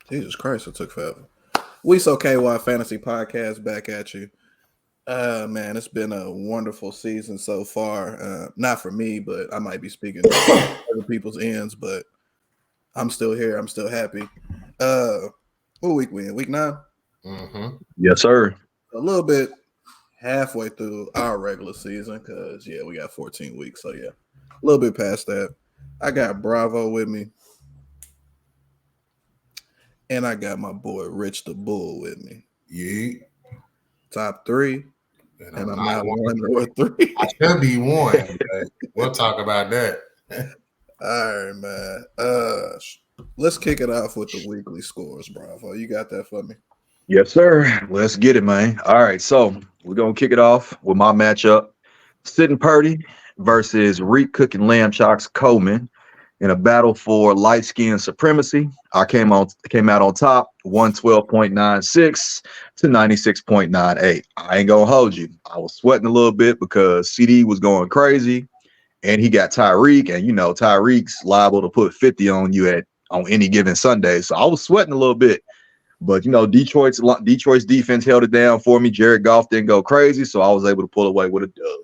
Jesus Christ, it took forever. We So KY Fantasy Podcast back at you. Man, it's been a wonderful season so far. Not for me, but I might be speaking other people's ends, but I'm still here. I'm still happy. What week we in? Week 9? Mm-hmm. Yes, sir. A little bit halfway through our regular season because, yeah, we got 14 weeks. So, yeah, a little bit past that. I got Bravo with me. And I got my boy Rich the Bull with me. Yeah. Top 3. And And I'm not not 1 or 3. I should be 1, but we'll talk about that. All right, man. Let's kick it off with the weekly scores, Bravo. You got that for me? Yes, sir. Let's get it, man. All right, so we're gonna kick it off with my matchup: Sitting Purdy versus Reek Cooking Lamb Chocks Coleman in a battle for light skin supremacy. I came out on top, 112.96 to 96.98. I ain't gonna hold you. I was sweating a little bit because CD was going crazy, and he got Tyreek, and Tyreek's liable to put 50 on you on any given Sunday. So I was sweating a little bit. But Detroit's defense held it down for me. Jared Goff didn't go crazy, so I was able to pull away with a dub.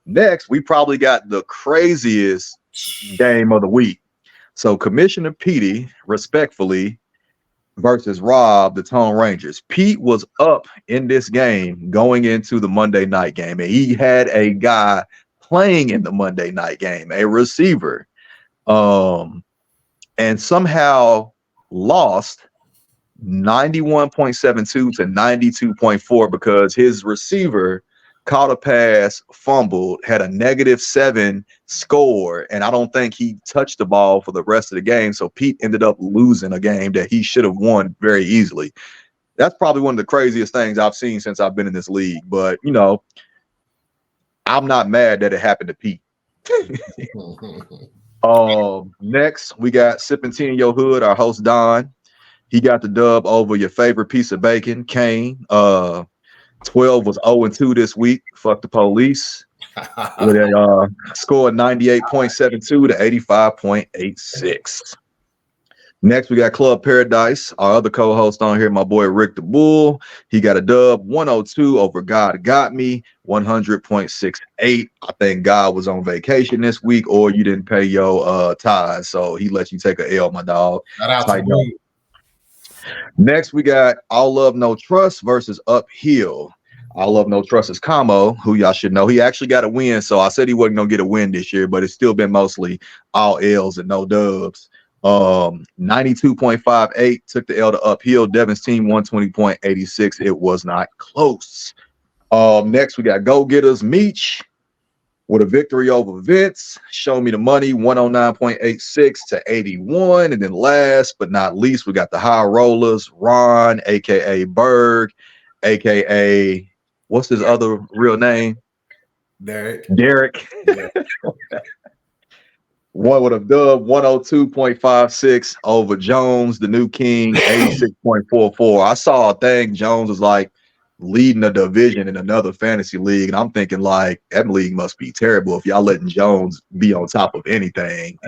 Next, we probably got the craziest game of the week. So Commissioner Petey, respectfully, versus Rob, the Tone Rangers. Pete was up in this game going into the Monday night game, and he had a guy playing in the Monday night game, a receiver, and somehow lost 91.72 to 92.4 because his receiver caught a pass, fumbled, had a -7 score, and I don't think he touched the ball for the rest of the game. So Pete ended up losing a game that he should have won very easily. That's probably one of the craziest things I've seen since I've been in this league. But, I'm not mad that it happened to Pete. Next, we got Sipping Tea in Your Hood, our host, Don. He got the dub over your favorite piece of bacon, Kane. 12 was 0-2 this week. Fuck the police. With a score 98.72 to 85.86. Next, we got Club Paradise, our other co-host on here, my boy Rick the Bull. He got a dub 102 over God Got Me, 100.68. I think God was on vacation this week, or you didn't pay your tithes, so he let you take a L, my dog. Shout out to me. Next, we got All Love No Trust versus Uphill. All Love No Trust is Como, who y'all should know. He actually got a win, so I said he wasn't going to get a win this year, but it's still been mostly all L's and no dubs. 92.58 took the L to Uphill. Devin's team 120.86. It was not close. Next, we got Go Getters Meech with a victory over Vince. Show Me the Money, 109.86 to 81. And then last but not least, we got the High Rollers, Ron, a.k.a. Berg, a.k.a. what's his other real name? Derek. Yeah. One with a dub, 102.56 over Jones, the new king, 86.44. I saw a thing. Jones was like leading a division in another fantasy league, and I'm thinking like that league must be terrible if y'all letting Jones be on top of anything.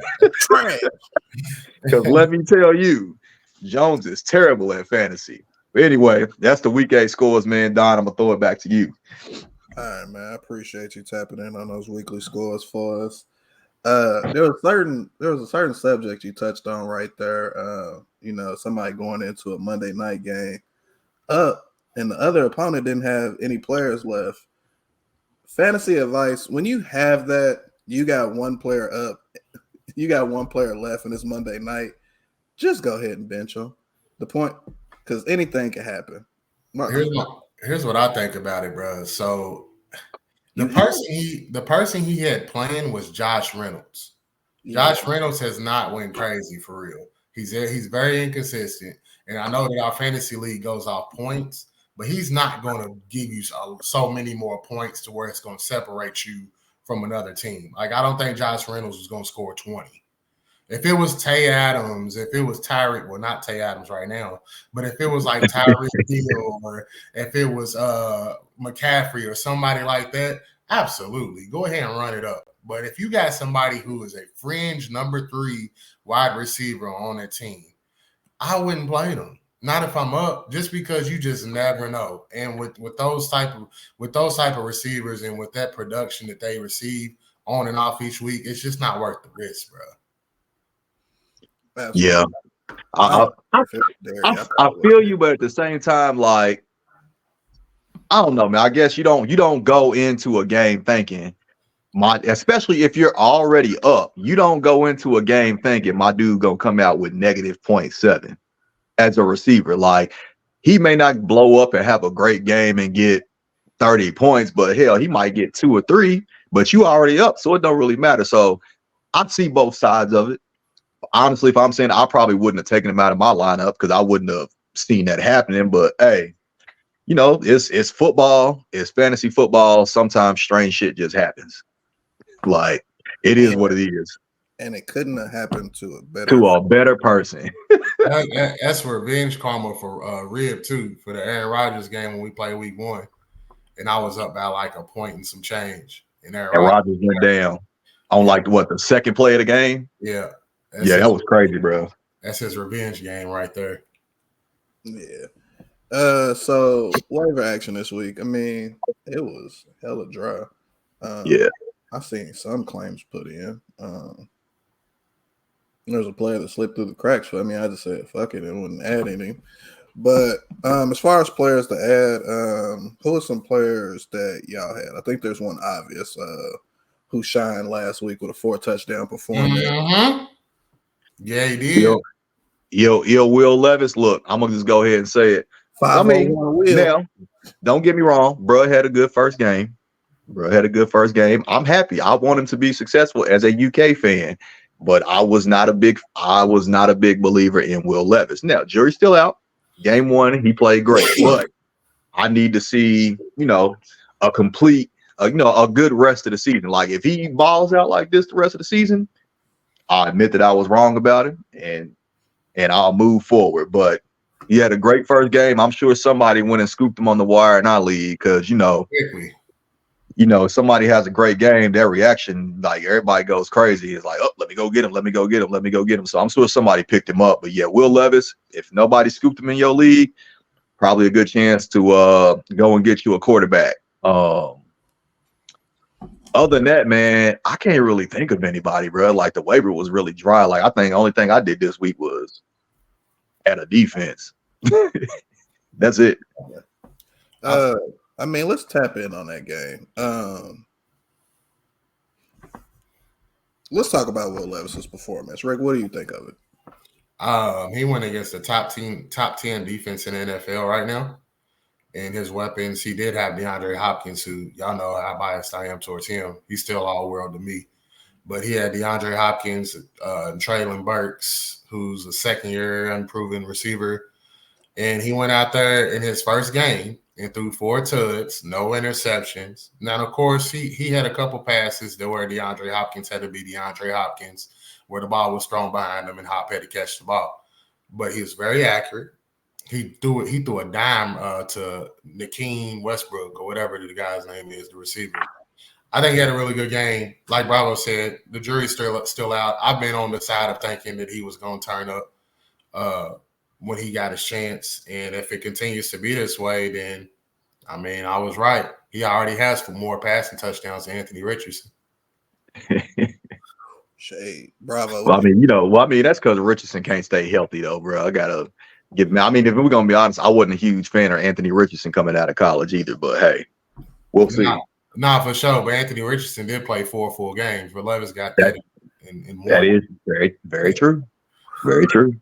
Because let me tell you, Jones is terrible at fantasy. But anyway, that's the week 8 scores, man. Don, I'm gonna throw it back to you. All right, man. I appreciate you tapping in on those weekly scores for us. There was a certain subject you touched on right there. Somebody going into a Monday night game up, and the other opponent didn't have any players left. Fantasy advice: when you have that, you got one player up, you got one player left, and it's Monday night. Just go ahead and bench him. The point, because anything can happen. Here's what I think about it, bro. So the person he had playing was Josh Reynolds. Yeah. Josh Reynolds has not went crazy for real. He's very inconsistent, and I know that our fantasy league goes off points, but he's not going to give you so many more points to where it's going to separate you from another team. Like I don't think Josh Reynolds was going to score 20. If it was Tay Adams, if it was Tyreek, well, not Tay Adams right now, but if it was like Tyreek Hill or if it was McCaffrey or somebody like that, absolutely. Go ahead and run it up. But if you got somebody who is a fringe number 3 wide receiver on a team, I wouldn't play them. Not if I'm up, just because you just never know. And with those type of receivers and with that production that they receive on and off each week, it's just not worth the risk, bro. Absolutely. Yeah, I I, I feel you, but at the same time, like I don't know, man. I guess you don't go into a game thinking especially if you're already up, you don't go into a game thinking my dude gonna come out with -0.7 as a receiver. Like he may not blow up and have a great game and get 30 points, but hell, he might get 2 or 3, but you already up, so it don't really matter. So I see both sides of it. Honestly, if I'm saying I probably wouldn't have taken him out of my lineup because I wouldn't have seen that happening. But hey, it's football, it's fantasy football. Sometimes strange shit just happens. Like it is what it is. And it couldn't have happened to a better person. That's revenge karma for Rib too for the Aaron Rodgers game when we played Week 1, and I was up by like a point and some change, and Rodgers went down on like the second play of the game. Yeah, that was crazy, bro. That's his revenge game right there. Yeah. So waiver action this week. I mean, it was hella dry. Yeah. I seen some claims put in. There's a player that slipped through the cracks. So I mean, I just said fuck it and wouldn't add anything. But as far as players to add, who are some players that y'all had? I think there's one obvious who shined last week with a 4-touchdown performance. Mm-hmm. Yeah, he did. Yo, Will Levis. Look, I'm gonna just go ahead and say it. I mean, now, don't get me wrong, bro had a good first game. I'm happy. I want him to be successful as a UK fan, but I was not a big believer in Will Levis. Now, jury's still out. Game 1, he played great, but I need to see, a complete, a good rest of the season. Like if he balls out like this the rest of the season, I admit that I was wrong about it, and I'll move forward. But he had a great first game. I'm sure somebody went and scooped him on the wire in our league because somebody has a great game, their reaction, like everybody goes crazy. It's like, oh, let me go get him. So I'm sure somebody picked him up. But yeah, Will Levis, if nobody scooped him in your league, probably a good chance to go and get you a quarterback. Other than that, man, I can't really think of anybody, bro. Like the waiver was really dry. Like I think the only thing I did this week was add a defense. That's it. I mean, let's tap in on that game. Let's talk about Will Levis's performance. Rick, what do you think of it? He went against the top 10 defense in the NFL right now. And his weapons, he did have DeAndre Hopkins, who y'all know how biased I am towards him. He's still all world to me. But he had DeAndre Hopkins, Traylon Burks, who's a second-year unproven receiver. And he went out there in his first game and threw 4 tuds, no interceptions. Now, of course, he had a couple passes that where DeAndre Hopkins had to be DeAndre Hopkins, where the ball was thrown behind him and Hop had to catch the ball. But he was very accurate. He threw a dime to Nakeem Westbrook or whatever the guy's name is, the receiver. I think he had a really good game. Like Bravo said, the jury's still out. I've been on the side of thinking that he was going to turn up when he got his chance. And if it continues to be this way, then, I mean, I was right. He already has more passing touchdowns than Anthony Richardson. Shade. Bravo. Well, I mean, that's because Richardson can't stay healthy, though, bro. I got to give him. I mean, if we're going to be honest, I wasn't a huge fan of Anthony Richardson coming out of college either, but hey, we'll see. Nah, for sure. But Anthony Richardson did play 4 full games, but Levis got that in one. That is very, very true. Very true.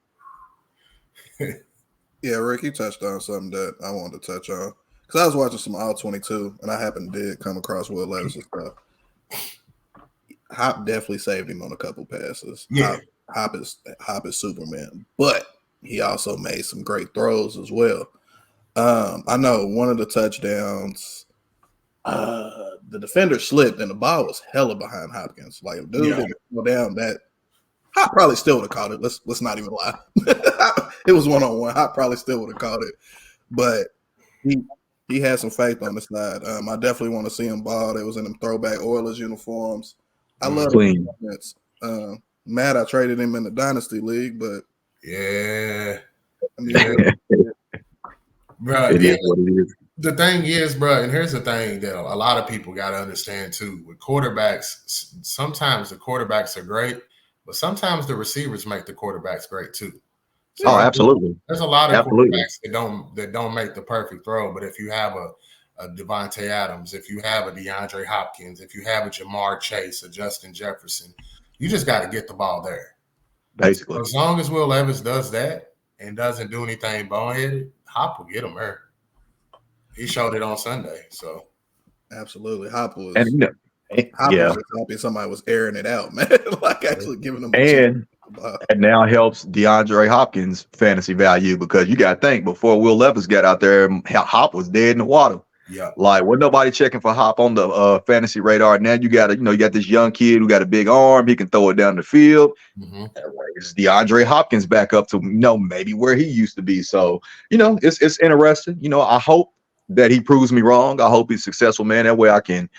Yeah, Rick, you touched on something that I wanted to touch on. Because I was watching some All-22, and I happened to come across Will Levis and stuff. Hop definitely saved him on a couple passes. Yeah. Hop is Superman. But he also made some great throws as well. I know one of the touchdowns, the defender slipped, and the ball was hella behind Hopkins. Like, if dude didn't go down, that Hop probably still would have caught it. Let's not even lie. It was 1-on-1. Hop probably still would have caught it. But he had some faith on the side. I definitely want to see him ball. They was in them throwback Oilers uniforms. I love him. Mad I traded him in the Dynasty League, but yeah, I mean, Bro, It is what it is. the thing is, bro, and here's the thing that a lot of people got to understand too. With quarterbacks, sometimes the quarterbacks are great, but sometimes the receivers make the quarterbacks great too. So Oh, yeah, absolutely. there's a lot of Absolutely. quarterbacks that don't make the perfect throw. But if you have a Devontae Adams, if you have a DeAndre Hopkins, if you have a Jamar Chase, a Justin Jefferson, you just got to get the ball there. Basically. As long as Will Levis does that and doesn't do anything boneheaded, Hop will get him there. He showed it on Sunday. So absolutely. Hop And was you know, Hop was yeah. just happy somebody was airing it out, man. Like actually giving him a chance. And that now helps DeAndre Hopkins' fantasy value because you got to think before Will Levis got out there, Hop was dead in the water. yeah, Like, wasn't nobody checking for Hop on the fantasy radar. Now you got you got this young kid who got a big arm. He can throw it down the field. mm-hmm. It's DeAndre Hopkins back up to maybe where he used to be. So it's interesting. I hope that he proves me wrong. I hope he's successful, man. That way I can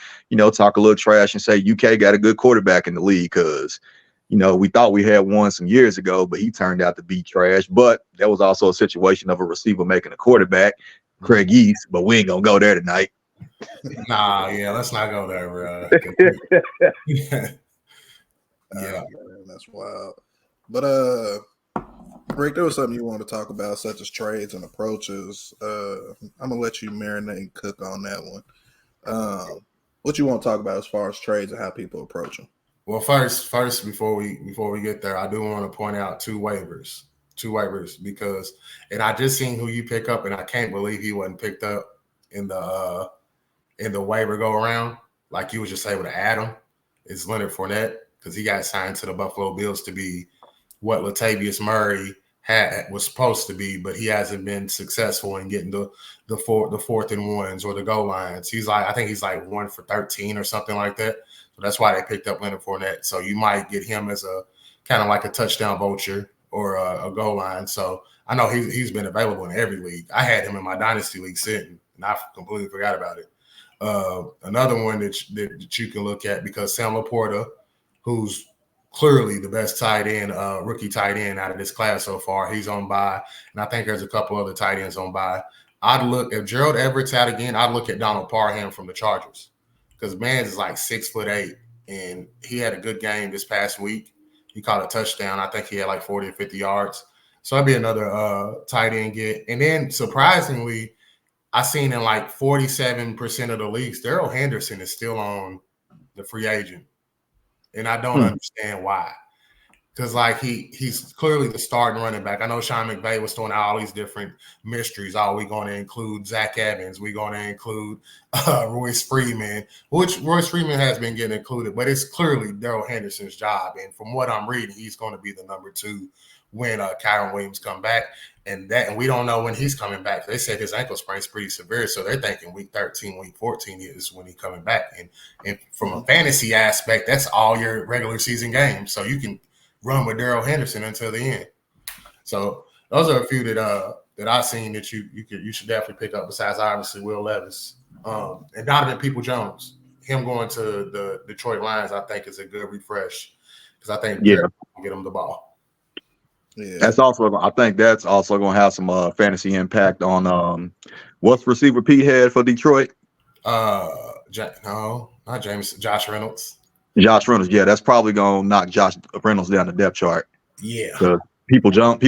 talk a little trash and say UK got a good quarterback in the league because we thought we had one some years ago, but he turned out to be trash. But that was also a situation of a receiver making a quarterback, Craig East. But we ain't gonna go there tonight. Nah, yeah, let's not go there, bro. Yeah, Man, that's wild. But Rick, there was something you wanted to talk about, such as trades and approaches. I'm gonna let you marinate and cook on that one. What you want to talk about as far as trades and how people approach them? Well, first, before we get there, I do want to point out two waivers because, and I just seen who you pick up, and I can't believe he wasn't picked up in the waiver go around like you was just able to add him. Is Leonard Fournette because he got signed to the Buffalo Bills to be what Latavius Murray was supposed to be, but he hasn't been successful in getting the fourth and ones or the goal lines. I think he's like 1 for 13 or something like that. So that's why they picked up Leonard Fournette. So you might get him as a kind of like a touchdown vulture or a goal line. So I know he's been available in every league. I had him in my dynasty league sitting, and I completely forgot about it. Another one that you can look at because Sam Laporta, who's clearly the best tight end, rookie tight end out of this class so far. He's on bye, and I think there's a couple other tight ends on bye. I'd look if Gerald Everett's out again. I'd look at Donald Parham from the Chargers because Mans is like 6'8", and he had a good game this past week. He caught a touchdown. I think he had like 40 or 50 yards. So that'd be another tight end get. And then surprisingly, I seen in like 47% of the leagues, Darrell Henderson is still on the free agent. And I don't understand why. Because like he's clearly the starting running back. I know Sean McVay was throwing out all these different mysteries. Oh, we're going to include Zach Evans. We're going to include Royce Freeman, which Royce Freeman has been getting included, but it's clearly Darrell Henderson's job. And from what I'm reading, he's going to be the number 2 when Kyron Williams come back. And we don't know when he's coming back. They said his ankle sprain is pretty severe, so they're thinking week 13, week 14 is when he's coming back. And from a fantasy aspect, that's all your regular season games, so you can run with Darrell Henderson until the end. So those are a few that I've seen that you should definitely pick up. Besides obviously Will Levis and Donovan Peoples-Jones. Him going to the Detroit Lions, I think, is a good refresh because I think Derek will get him the ball. Yeah, I think that's also going to have some fantasy impact on what's receiver Pete had for Detroit. No, not James. Josh Reynolds. Josh Reynolds, yeah, that's probably going to knock Josh Reynolds down the depth chart. Yeah, People Jones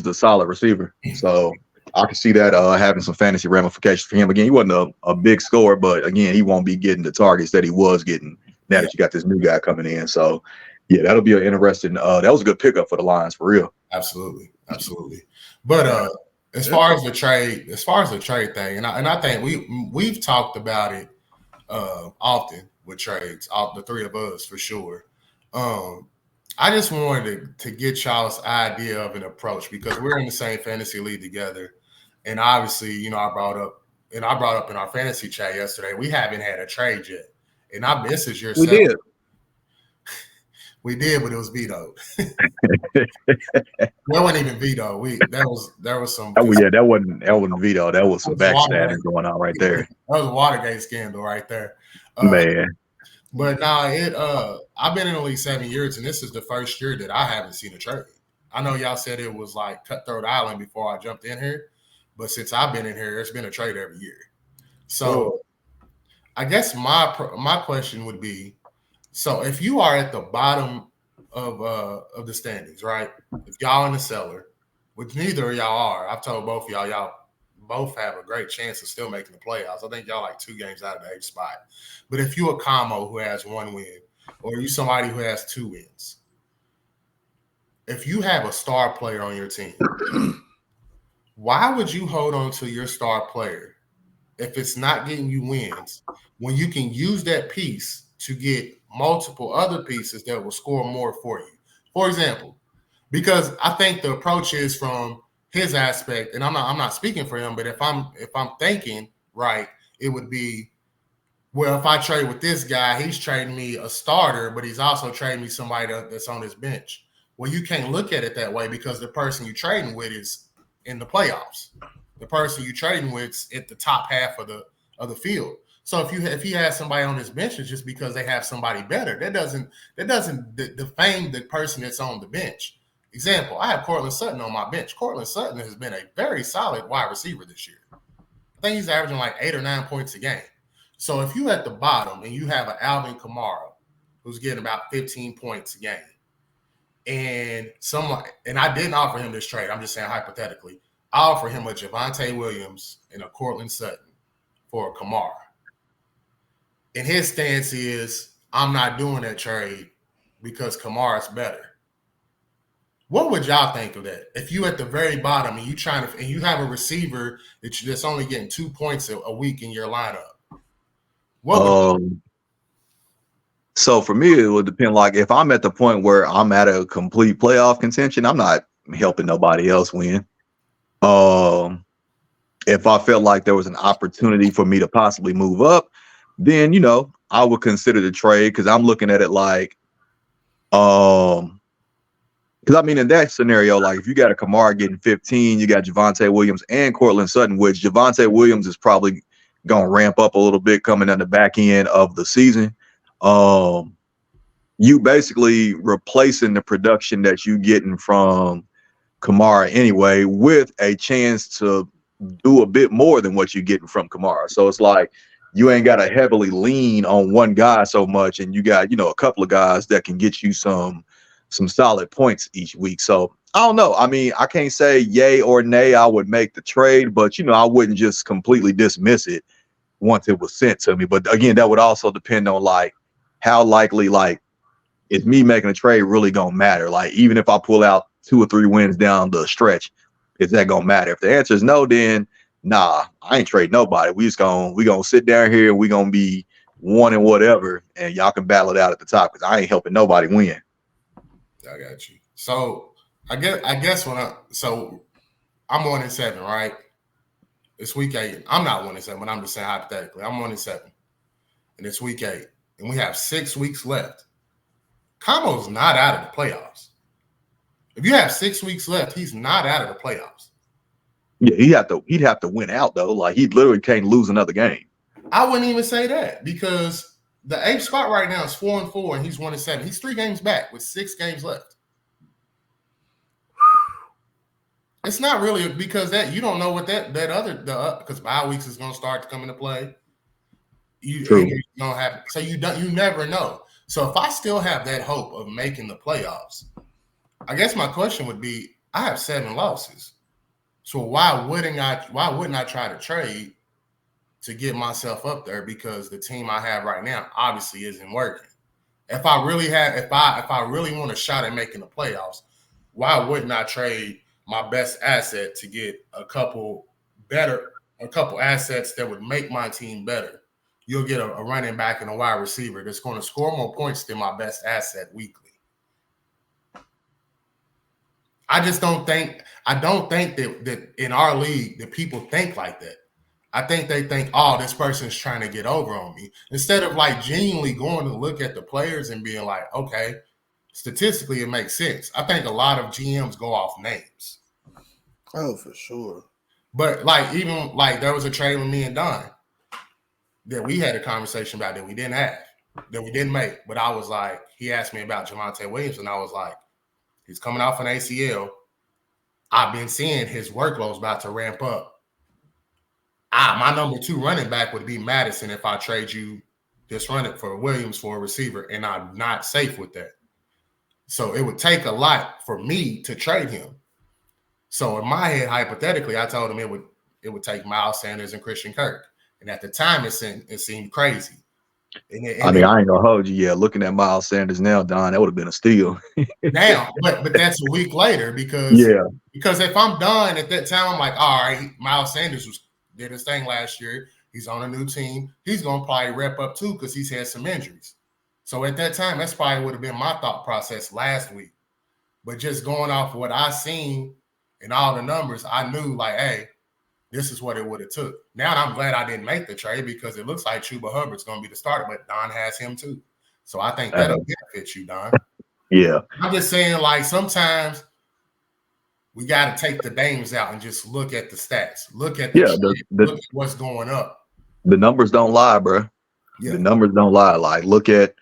is a solid receiver, so I can see that having some fantasy ramifications for him. Again, he wasn't a big scorer, but again, he won't be getting the targets that he was getting now that you got this new guy coming in. So yeah, that'll be an interesting. That was a good pickup for the Lions for real. Absolutely. But as far as the trade thing, and I think we've talked about it often with trades, all the three of us for sure. I just wanted to get y'all's idea of an approach because we're in the same fantasy league together, and obviously, I brought up in our fantasy chat yesterday, we haven't had a trade yet, and I messaged yourself. we did. We did, but it was vetoed. That wasn't even vetoed. There was some. Oh yeah, that wasn't veto. That was some backstabbing going on right there. That was a Watergate scandal right there, man. But now I've been in the league 7 years, and this is the first year that I haven't seen a trade. I know y'all said it was like Cutthroat Island before I jumped in here, but since I've been in here, it's been a trade every year. So I guess my question would be, so if you are at the bottom of the standings, right? If y'all in the cellar, which neither of y'all are, I've told both of y'all both have a great chance of still making the playoffs. I think y'all like 2 games out of the 8th spot. But if you a combo who has 1 win, or you somebody who has 2 wins, if you have a star player on your team, why would you hold on to your star player if it's not getting you wins when you can use that piece to get multiple other pieces that will score more for you? For example, because I think the approach is from his aspect, and I'm not speaking for him, but if I'm thinking right, it would be, well, if I trade with this guy, he's trading me a starter, but he's also trading me somebody that's on his bench. Well, you can't look at it that way because the person you're trading with is in the playoffs. The person you're trading with is at the top half of the field. So if he has somebody on his bench, it's just because they have somebody better. That doesn't defame the person that's on the bench. Example: I have Cortland Sutton on my bench. Cortland Sutton has been a very solid wide receiver this year. I think he's averaging like 8 or 9 points a game. So if you at the bottom and you have an Alvin Kamara who's getting about 15 points a game, and I didn't offer him this trade, I'm just saying hypothetically, I offer him a Javonte Williams and a Cortland Sutton for a Kamara. And his stance is, I'm not doing that trade because Kamara's better. What would y'all think of that? If you at the very bottom and you have a receiver that's only getting 2 points a week in your lineup, so for me, it would depend. Like if I'm at the point where I'm at a complete playoff contention, I'm not helping nobody else win. If I felt like there was an opportunity for me to possibly move up, then I would consider the trade because I'm looking at it like, because I mean in that scenario, like if you got a Kamara getting 15, you got Javonte Williams and Cortland Sutton, which Javonte Williams is probably gonna ramp up a little bit coming on the back end of the season. You basically replacing the production that you getting from Kamara anyway, with a chance to do a bit more than what you're getting from Kamara. So it's like you ain't got to heavily lean on one guy so much, and you got a couple of guys that can get you some solid points each week. So I don't know. I mean, I can't say yay or nay I would make the trade, but I wouldn't just completely dismiss it once it was sent to me. But again, that would also depend on like how likely is me making a trade really gonna matter? Like even if I pull out 2 or 3 wins down the stretch, is that gonna matter? If the answer is no, then nah, I ain't trade nobody. We gonna sit down here and we gonna be one and whatever, and y'all can battle it out at the top because I ain't helping nobody win. I got you. So I guess I'm 1-7, right? It's week 8. I'm not 1-7, but I'm just saying hypothetically. I'm 1-7. And it's week 8. And we have 6 weeks left. Camo's not out of the playoffs. If you have 6 weeks left, he's not out of the playoffs. Yeah, he'd have to win out though. Like he literally can't lose another game. I wouldn't even say that because the 8th spot right now is 4-4 and he's 1-7. He's 3 games back with 6 games left. It's not really because that you don't know what because bye weeks is going to start to come into play. You don't have, so you never know. So if I still have that hope of making the playoffs, I guess my question would be, I have 7 losses. So why wouldn't I try to trade to get myself up there? Because the team I have right now obviously isn't working. If I really want a shot at making the playoffs, why wouldn't I trade my best asset to get a couple assets that would make my team better? You'll get a running back and a wide receiver that's going to score more points than my best asset weekly. I don't think that in our league that people think like that. I think they think, oh, this person's trying to get over on me. Instead of like genuinely going to look at the players and being like, okay, statistically it makes sense. I think a lot of GMs go off names. Oh, for sure. But like even like there was a trade with me and Don that we had a conversation about that we didn't make. But I was like, he asked me about Javonte Williams, and I was like, He's coming off an ACL. I've been seeing his workload's about to ramp up. My number 2 running back would be Madison if I trade you this running for Williams for a receiver, and I'm not safe with that. So it would take a lot for me to trade him. So in my head, hypothetically, I told him it would take Miles Sanders and Christian Kirk. And at the time, it seemed crazy. I mean, I ain't gonna hold you. Yeah, looking at Miles Sanders now, Don, that would have been a steal. Now, but that's a week later because if I'm done at that time, I'm like, all right, Miles Sanders did his thing last year. He's on a new team. He's gonna probably rep up too because he's had some injuries. So at that time, that's probably would have been my thought process last week. But just going off what I seen and all the numbers, I knew like, hey, this is what it would have took. Now I'm glad I didn't make the trade because it looks like Chuba Hubbard's going to be the starter, but Don has him too. So I think that'll benefit you, Don. Yeah. I'm just saying, like, sometimes we got to take the names out and just look at the stats. Look at look at what's going up. The numbers don't lie, bro. Yeah. The numbers don't lie. Like, look at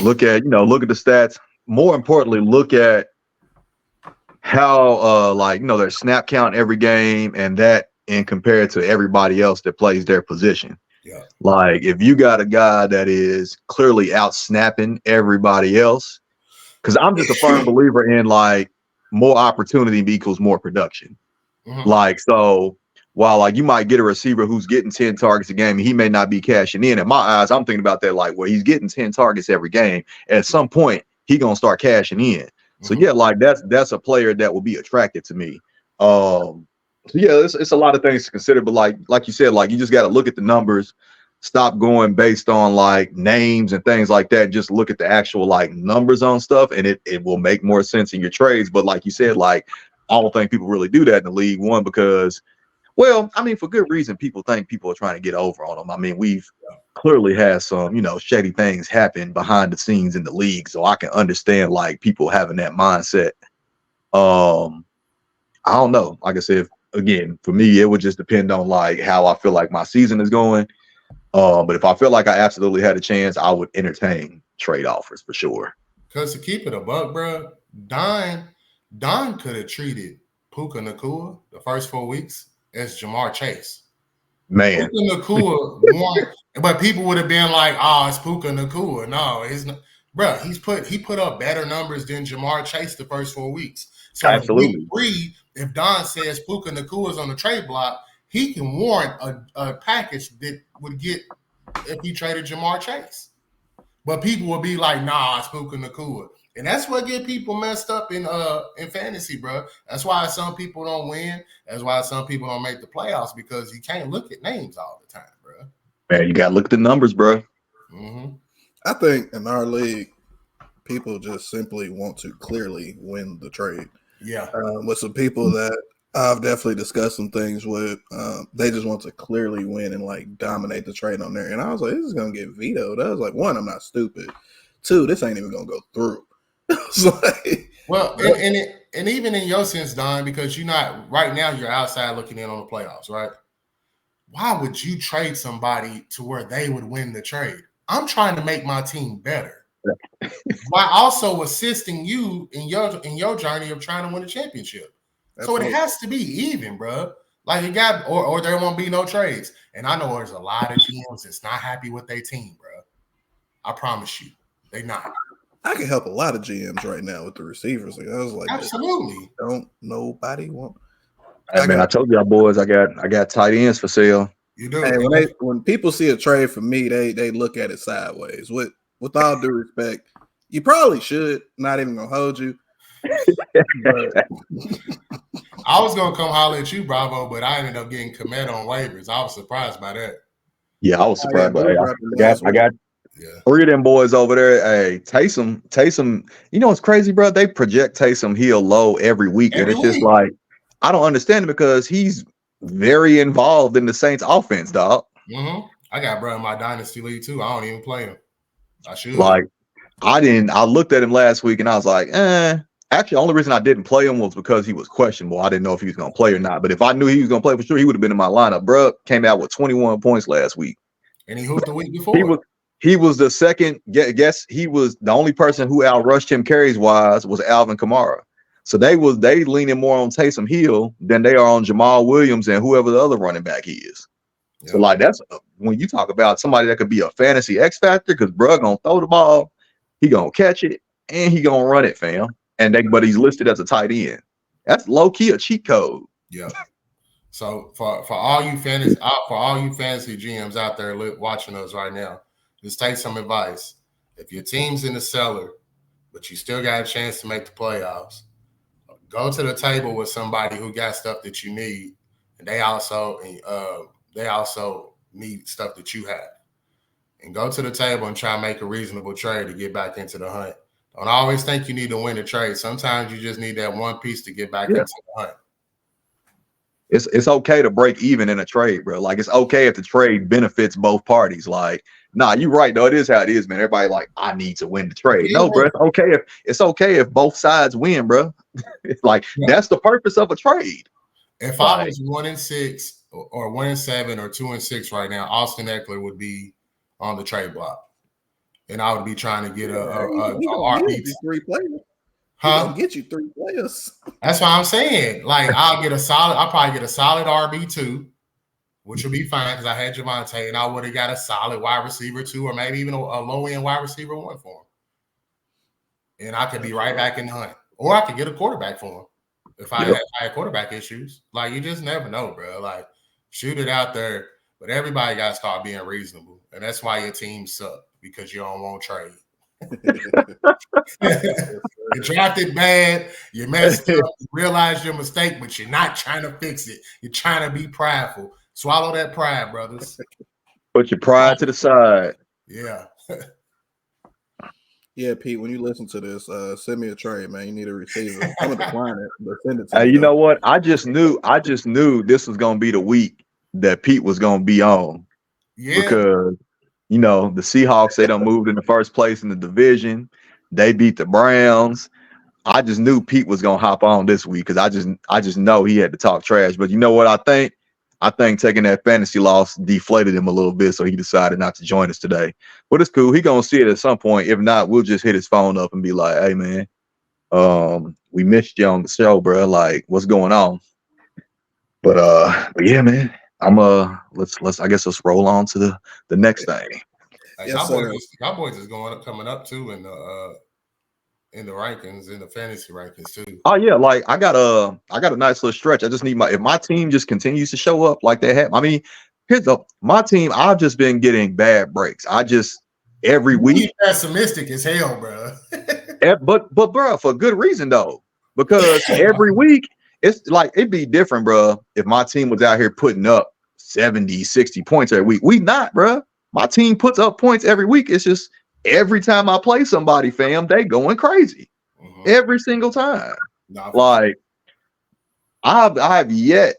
look at the stats. More importantly, look at how their snap count every game and that and compare it to everybody else that plays their position. Yeah. Like if you got a guy that is clearly out snapping everybody else, because I'm just a firm believer in like more opportunity equals more production. Mm-hmm. Like, so while like you might get a receiver who's getting 10 targets a game, and he may not be cashing in. In my eyes, I'm thinking about that like, well, he's getting 10 targets every game. At some point, he gonna start cashing in. So yeah, like that's a player that will be attracted to me. So yeah, it's a lot of things to consider, but like you said, like you just got to look at the numbers, stop going based on like names and things like that. Just look at the actual like numbers on stuff, and it will make more sense in your trades. But like you said, like I don't think people really do that in the league. One, because, well, I mean, for good reason, people think people are trying to get over on them. I mean, we've clearly had some, shady things happen behind the scenes in the league, so I can understand like people having that mindset. I don't know. Like I said, again, for me, it would just depend on like how I feel like my season is going. But if I feel like I absolutely had a chance, I would entertain trade offers for sure. Because to keep it a buck, bro, Don could have treated Puka Nacua the first 4 weeks as Jamar Chase. Man, Puka Nacua won, but people would have been like, "Oh, it's Puka Nacua." No, it's not, bro. He put up better numbers than Jamar Chase the first 4 weeks. So absolutely. Week 3, if Don says Puka Nacua is on the trade block, he can warrant a package that would get if he traded Jamar Chase. But people will be like, "Nah, it's Puka Nacua," and that's what get people messed up in fantasy, bro. That's why some people don't win. That's why some people don't make the playoffs, because you can't look at names all the time, bro. Man, you gotta look at the numbers, bro. Mm-hmm. I think in our league, people just simply want to clearly win the trade. Yeah. With some people that I've definitely discussed some things with, they just want to clearly win and like dominate the trade on there. And I was like, this is gonna get vetoed. I was like, 1, I'm not stupid. 2, this ain't even gonna go through. Well, and even in your sense, Don, because you're not right now, you're outside looking in on the playoffs, right? Why would you trade somebody to where they would win the trade? I'm trying to make my team better. While also assisting you in your journey of trying to win a championship. Absolutely. So it has to be even, bro. Like it got, or there won't be no trades. And I know there's a lot of GMs that's not happy with their team, bro. I promise you, they not. I can help a lot of GMs right now with the receivers. Like, I was like, absolutely. Don't nobody want. Hey, man, I told y'all boys, I got tight ends for sale. You do. Hey, when people see a trade from me, they look at it sideways. With all due respect, you probably should. Not even gonna hold you. I was gonna come holler at you, Bravo, but I ended up getting commit on waivers. I was surprised by that. Yeah, I was surprised by that. I got 3 of them boys over there. Hey, Taysom. You know what's crazy, bro? They project Taysom Hill low every week, and it's just like I don't understand it because he's very involved in the Saints' offense, dog. Mm-hmm. I got bro in my dynasty league too. I don't even play him. I should. Like, I looked at him last week and I was like, Actually, the only reason I didn't play him was because he was questionable. I didn't know if he was going to play or not. But if I knew he was going to play for sure, he would have been in my lineup. Bro came out with 21 points last week. And he hooped the week before. He was the second. Guess he was the only person who outrushed him carries wise was Alvin Kamara. So they leaning more on Taysom Hill than they are on Jamal Williams and whoever the other running back is. So like that's when you talk about somebody that could be a fantasy X factor, because bro gonna throw the ball, he gonna catch it, and he gonna run it, fam. But he's listed as a tight end. That's low key a cheat code. Yeah. So for all you fantasy GMs out there watching us right now, just take some advice. If your team's in the cellar, but you still got a chance to make the playoffs, go to the table with somebody who got stuff that you need, and they also need stuff that you have. And go to the table and try and make a reasonable trade to get back into the hunt. Don't always think you need to win a trade. Sometimes you just need that one piece to get back into the hunt. It's okay to break even in a trade, bro. Like, it's okay if the trade benefits both parties. Like, nah, you're right, though. It is how it is, man. Everybody like, I need to win the trade. No, bro. It's okay if both sides win, bro. Like, that's the purpose of a trade. If I was 1-6 or 1-7 or 2-6 right now, Austin Eckler would be on the trade block, and I would be trying to get a RB. I'll get you 3 players. That's what I'm saying. Like, I'll probably get a solid RB2, which will be fine because I had Javonte, and I would have got a solid wide receiver 2, or maybe even a low end wide receiver 1 for him. And I could be right back in the hunt, or I could get a quarterback for him if I had quarterback issues. Like, you just never know, bro. Like, shoot it out there, but everybody got to start being reasonable, and that's why your team suck, because you don't want trade. You drafted bad, you messed up, you realize your mistake, but you're not trying to fix it. You're trying to be prideful. Swallow that pride, brothers. Put your pride to the side. Yeah. Yeah, Pete, when you listen to this, send me a trade, man. You need a receiver. I'm gonna decline it, but send it to me. You know what? I just knew this was gonna be the week that Pete was gonna be on. Yeah. Because the Seahawks, they done moved in the first place in the division. They beat the Browns. I just knew Pete was gonna hop on this week because I just know he had to talk trash. But you know what I think? I think taking that fantasy loss deflated him a little bit, so he decided not to join us today. But it's cool. He gonna see it at some point. If not, we'll just hit his phone up and be like, "Hey, man, we missed you on the show, bro. Like, what's going on?" But yeah, man. Let's roll on to the next thing. Yes, Cowboys is coming up too in the rankings, in the fantasy rankings too. Oh yeah, like I got a nice little stretch. I just need if my team just continues to show up like they have. I mean, my team. I've just been getting bad breaks. Every week. You're pessimistic as hell, bro. but bro, for good reason though, because every week it's like it'd be different, bro. If my team was out here putting up 70, 60 points every week, we not, bro. My team puts up points every week. It's just every time I play somebody, fam, they going crazy every single time. Like I have yet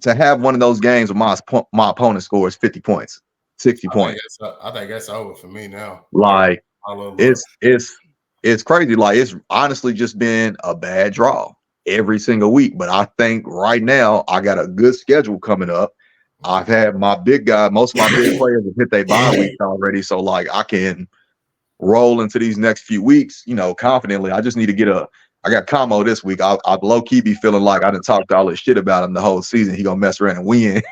to have one of those games where my opponent scores 50 points, 60 points. I think that's over for me now. Like it's crazy. Like it's honestly just been a bad draw every single week. But I think right now I got a good schedule coming up. I've had my big guy, most of my big players have hit their bye weeks already. So like I can roll into these next few weeks, confidently. I just need to get I got Como this week. I low key be feeling like I done talked all this shit about him the whole season. He gonna mess around and win.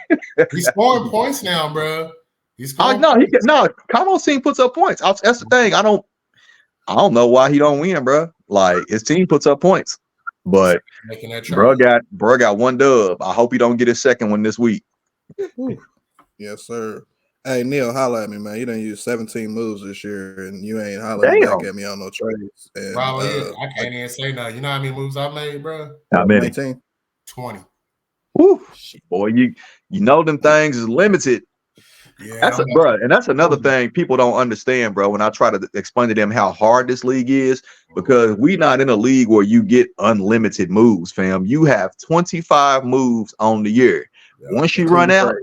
He's scoring points now, bro. Como's team puts up points. That's the thing. I don't know why he don't win, bro. Like his team puts up points, but bro got one dub. I hope he don't get his second one this week. Yes, sir. Hey, Neil, holla at me, man. You done used 17 moves this year, and you ain't hollering back at me on no trades. And, bro, I can't even say nothing. You know how many moves I made, bro? How many? 20. Woo. Boy, you know them things is limited. Yeah, that's another thing people don't understand, bro. When I try to explain to them how hard this league is, because we not in a league where you get unlimited moves, fam. You have 25 moves on the year. Once you run out,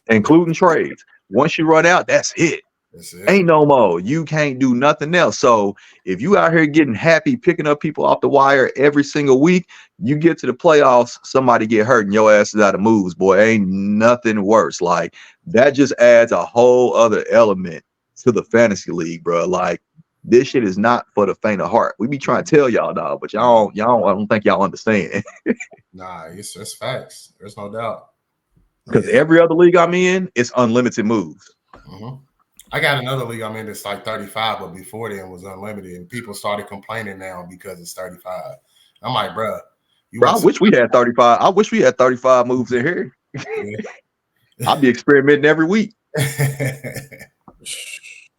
including trades, once you run out, that's it. Ain't no more. You can't do nothing else. So if you out here getting happy, picking up people off the wire every single week, you get to the playoffs, somebody get hurt and your ass is out of moves, boy. Ain't nothing worse. Like that just adds a whole other element to the fantasy league, bro. Like This shit is not for the faint of heart. We be trying to tell y'all, dog, but I don't think y'all understand. Nah, it's facts. There's no doubt. Because every other league I'm in, it's unlimited moves. Mm-hmm. I got another league I'm in that's like 35, but before then was unlimited, and people started complaining now because it's 35. I'm like, bro, I wish we had 35. I wish we had 35 moves in here. I'd be experimenting every week.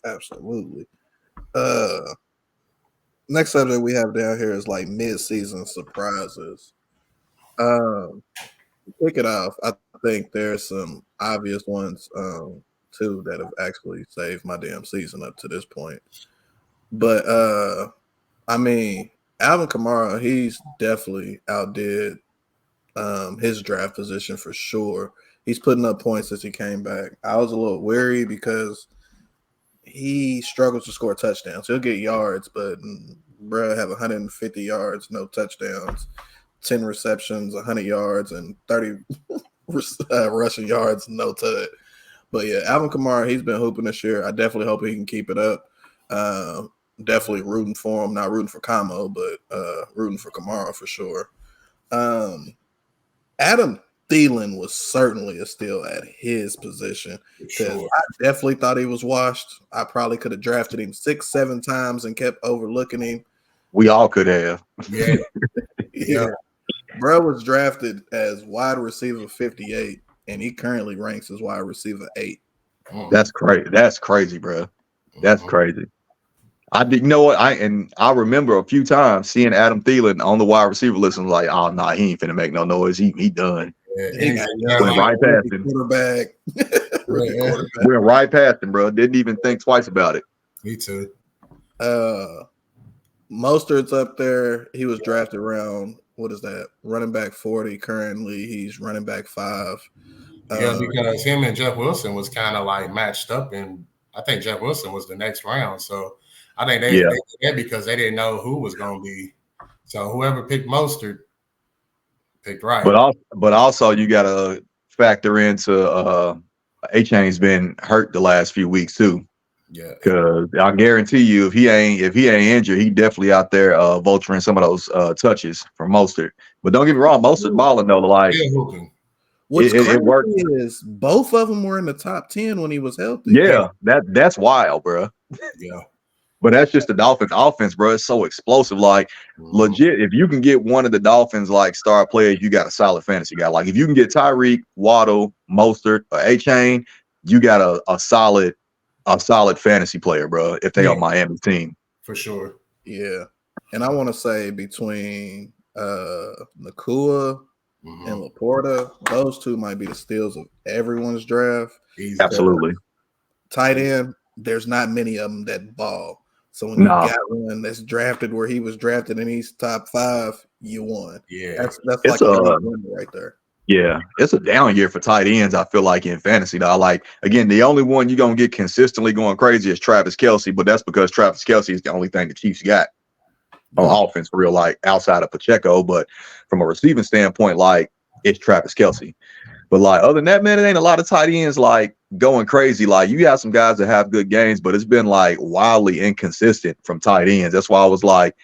Absolutely. Next subject we have down here is like mid-season surprises. Kick it off. I think there's some obvious ones too that have actually saved my damn season up to this point. But I mean, Alvin Kamara, he's definitely outdid his draft position for sure. He's putting up points since he came back. I was a little weary because he struggles to score touchdowns. He'll get yards, but bruh have 150 yards, no touchdowns, 10 receptions, 100 yards, and 30 rushing yards, no tud. But yeah, Alvin Kamara, he's been hooping this year. I definitely hope he can keep it up. Definitely rooting for him, not rooting for Camo, but rooting for Kamara for sure. Adam Thielen was certainly a steal at his position because I definitely thought he was washed. I probably could have drafted him 6-7 times and kept overlooking him. We all could have. Yeah. Bro was drafted as wide receiver 58, and he currently ranks as wide receiver 8. That's crazy. That's crazy, bro. That's crazy. I didn't know what I remember a few times seeing Adam Thielen on the wide receiver list and was like, oh nah, he ain't finna make no noise. He done. Went right past him. Quarterback. Went right past him, bro. Didn't even think twice about it. Me too. Mostert's up there. He was drafted around, what is that? Running back 40. Currently, he's running back 5. Yeah, because him and Jeff Wilson was kind of like matched up, and I think Jeff Wilson was the next round. So I think they did that because they didn't know who was going to be. So whoever picked Mostert picked right. But also you got to factor into A-Chain's been hurt the last few weeks too. Yeah, because I guarantee you, if he ain't injured, he definitely out there vulturing some of those touches from Mostert. But don't get me wrong, Mostert balling though. Like what's crazy is both of them were in the top 10 when he was healthy. Yeah, that's wild, bro. Yeah. But that's just the Dolphins offense, bro. It's so explosive. Like, legit, if you can get one of the Dolphins, like, star players, you got a solid fantasy guy. Like, if you can get Tyreek, Waddle, Mostert, or A-Chain, you got a solid fantasy player, bro, if they on Miami's team. For sure. Yeah. And I want to say between Nakua and Laporta, those two might be the steals of everyone's draft. Absolutely. Tight end, there's not many of them that ball. So when you got one that's drafted where he was drafted and he's top 5, you won. Yeah, that's like a win right there. Yeah, it's a down year for tight ends. I feel like in fantasy, though. Like, again, the only one you're gonna get consistently going crazy is Travis Kelce, but that's because Travis Kelce is the only thing the Chiefs got on offense for real, like outside of Pacheco. But from a receiving standpoint, like it's Travis Kelce. But like other than that, man, it ain't a lot of tight ends like going crazy. Like you got some guys that have good games, but it's been like wildly inconsistent from tight ends. That's why I was like,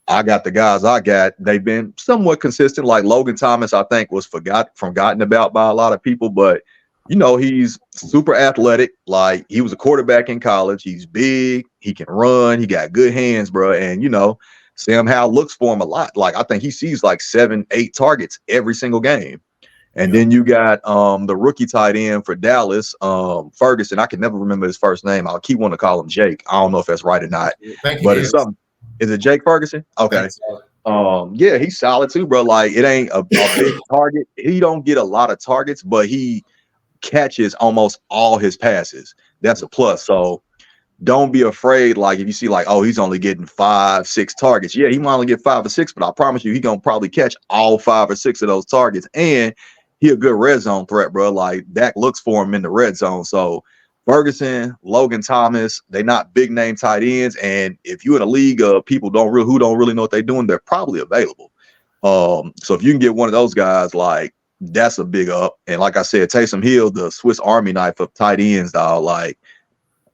I got the guys I got. They've been somewhat consistent. Like Logan Thomas, I think was forgotten about by a lot of people, but you know, he's super athletic. Like he was a quarterback in college. He's big. He can run. He got good hands, bro. And you know, Sam Howell looks for him a lot. Like I think he sees like 7-8 targets every single game. And then you got the rookie tight end for Dallas, Ferguson. I can never remember his first name. I'll keep wanting to call him Jake. I don't know if that's right or not. But it's something. Is it Jake Ferguson? Okay. Yeah, he's solid too, bro. Like it ain't a big target. He don't get a lot of targets, but he catches almost all his passes. That's a plus. So don't be afraid. Like if you see like, oh, he's only getting 5-6 targets. Yeah, he might only get 5 or 6, but I promise you, he gonna probably catch all 5 or 6 of those targets. And he a good red zone threat, bro. Like Dak looks for him in the red zone. So Ferguson, Logan Thomas, they not big name tight ends. And if you're in a league of people who don't really know what they're doing, they're probably available. So if you can get one of those guys, like that's a big up. And like I said, Taysom Hill, the Swiss Army knife of tight ends, dog. Like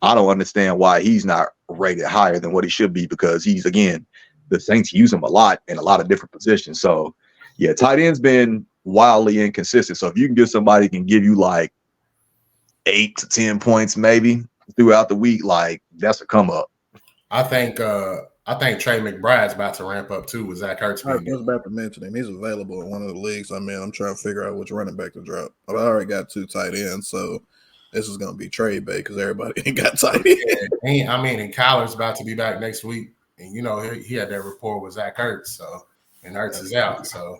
I don't understand why he's not rated higher than what he should be because he's, again, the Saints use him a lot in a lot of different positions. So, yeah, tight end's been wildly inconsistent. So if you can get somebody who can give you like 8 to 10 points maybe throughout the week, like that's a come up. I think Trey McBride's about to ramp up too with Zach Ertz. I was about to mention him. He's available in one of the leagues I'm in. I'm trying to figure out which running back to drop. I already got 2 tight ends, so this is going to be trade bait because everybody ain't got tight ends. I mean, and Kyler's about to be back next week, and you know he had that rapport with Zach Ertz, so and Ertz is out, so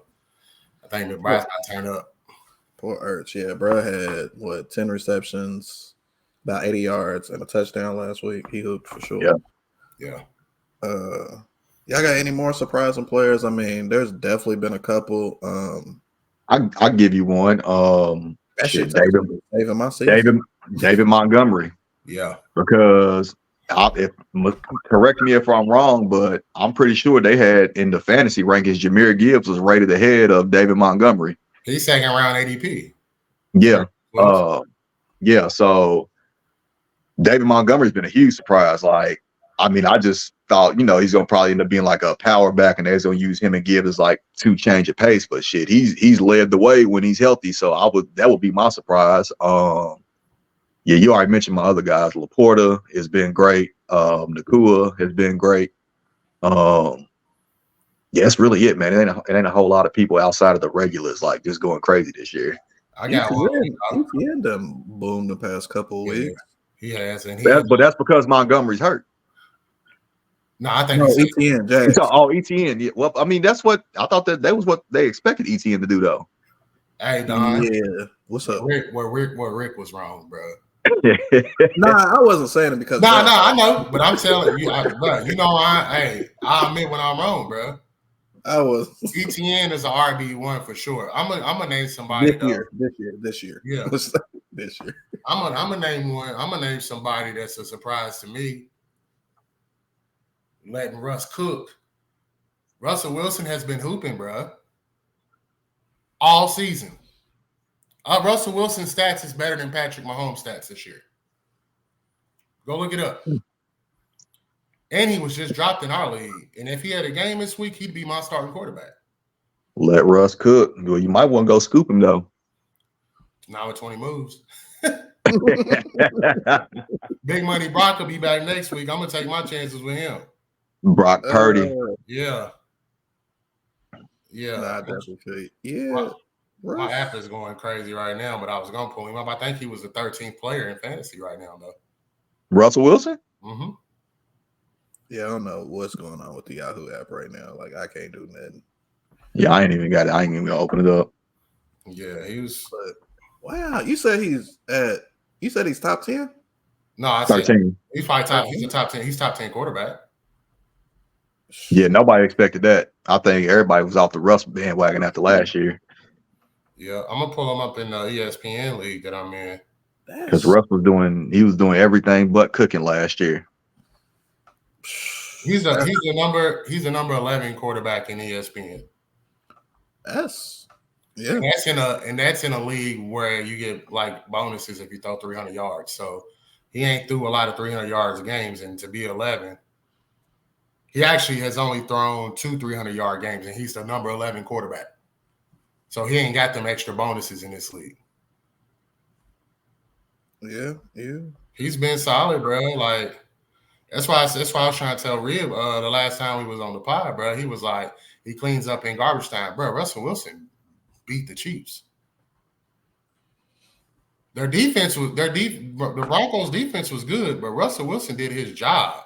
I think McBride's about to turn up. Poor Ertz, yeah, bro had 10 receptions, about 80 yards, and a touchdown last week. He hooped for sure. Yeah. Y'all got any more surprising players? I mean, there's definitely been a couple. I'll give you one. David Montgomery. Yeah. Because correct me if I'm wrong, but I'm pretty sure they had in the fantasy rankings, Jahmyr Gibbs was rated ahead of David Montgomery. He's second round ADP. Yeah. Yeah. So David Montgomery's been a huge surprise. Like, I mean, I just thought, he's gonna probably end up being like a power back, and they're gonna use him and Gibbs as like 2 change of pace. But shit, he's led the way when he's healthy. So that would be my surprise. Yeah, you already mentioned my other guys. Laporta has been great. Nakua has been great. Yeah, that's really it, man. It ain't a whole lot of people outside of the regulars like just going crazy this year. I got ETN done boomed the past couple of weeks. He has, but that's because Montgomery's hurt. No, I think ETN. ETN. Yeah. Well, I mean, that's what I thought that was what they expected ETN to do, though. Hey, Don. Yeah. What's up? Rick was wrong, bro. Nah, I wasn't saying it because. Nah, I know, but I'm telling you, bro. You know, I admit when I'm wrong, bro. I was. ETN is an RB1 for sure. I'm gonna name somebody this year. Yeah, this year. I'm gonna name one. I'm gonna name somebody that's a surprise to me. Letting Russ cook. Russell Wilson has been hooping, bro, all season. Russell Wilson's stats is better than Patrick Mahomes' stats this year. Go look it up. And he was just dropped in our league. And if he had a game this week, he'd be my starting quarterback. Let Russ cook. Well, you might want to go scoop him, though. Now with 20 moves. Big Money Brock will be back next week. I'm going to take my chances with him. Brock Purdy. Yeah. Nah, yeah. My app is going crazy right now, but I was going to pull him up. I think he was the 13th player in fantasy right now, though. Russell Wilson? Mm-hmm. Yeah, I don't know what's going on with the Yahoo app right now. Like, I can't do nothing. Yeah, I ain't even got it. I ain't even gonna open it up. Yeah, he was. But, wow, you said he's top 10? No, I 13. said he's probably top. He's a top 10. He's top 10 quarterback. Yeah, nobody expected that. I think everybody was off the Russ bandwagon after last year. Yeah, I'm gonna pull him up in the ESPN league that I'm in. Because Russ was doing everything but cooking last year. He's a number 11 quarterback in ESPN. That's And that's in a league where you get like bonuses if you throw 300 yards. So he ain't threw a lot of 300 yards games, and to be 11, he actually has only thrown 2 300-yard games, and he's the number 11 quarterback. So he ain't got them extra bonuses in this league. Yeah. He's been solid, bro. Like that's why I was trying to tell Rib the last time we was on the pod, bro. He was like, he cleans up in garbage time, bro. Russell Wilson beat the Chiefs. The Broncos' defense was good, but Russell Wilson did his job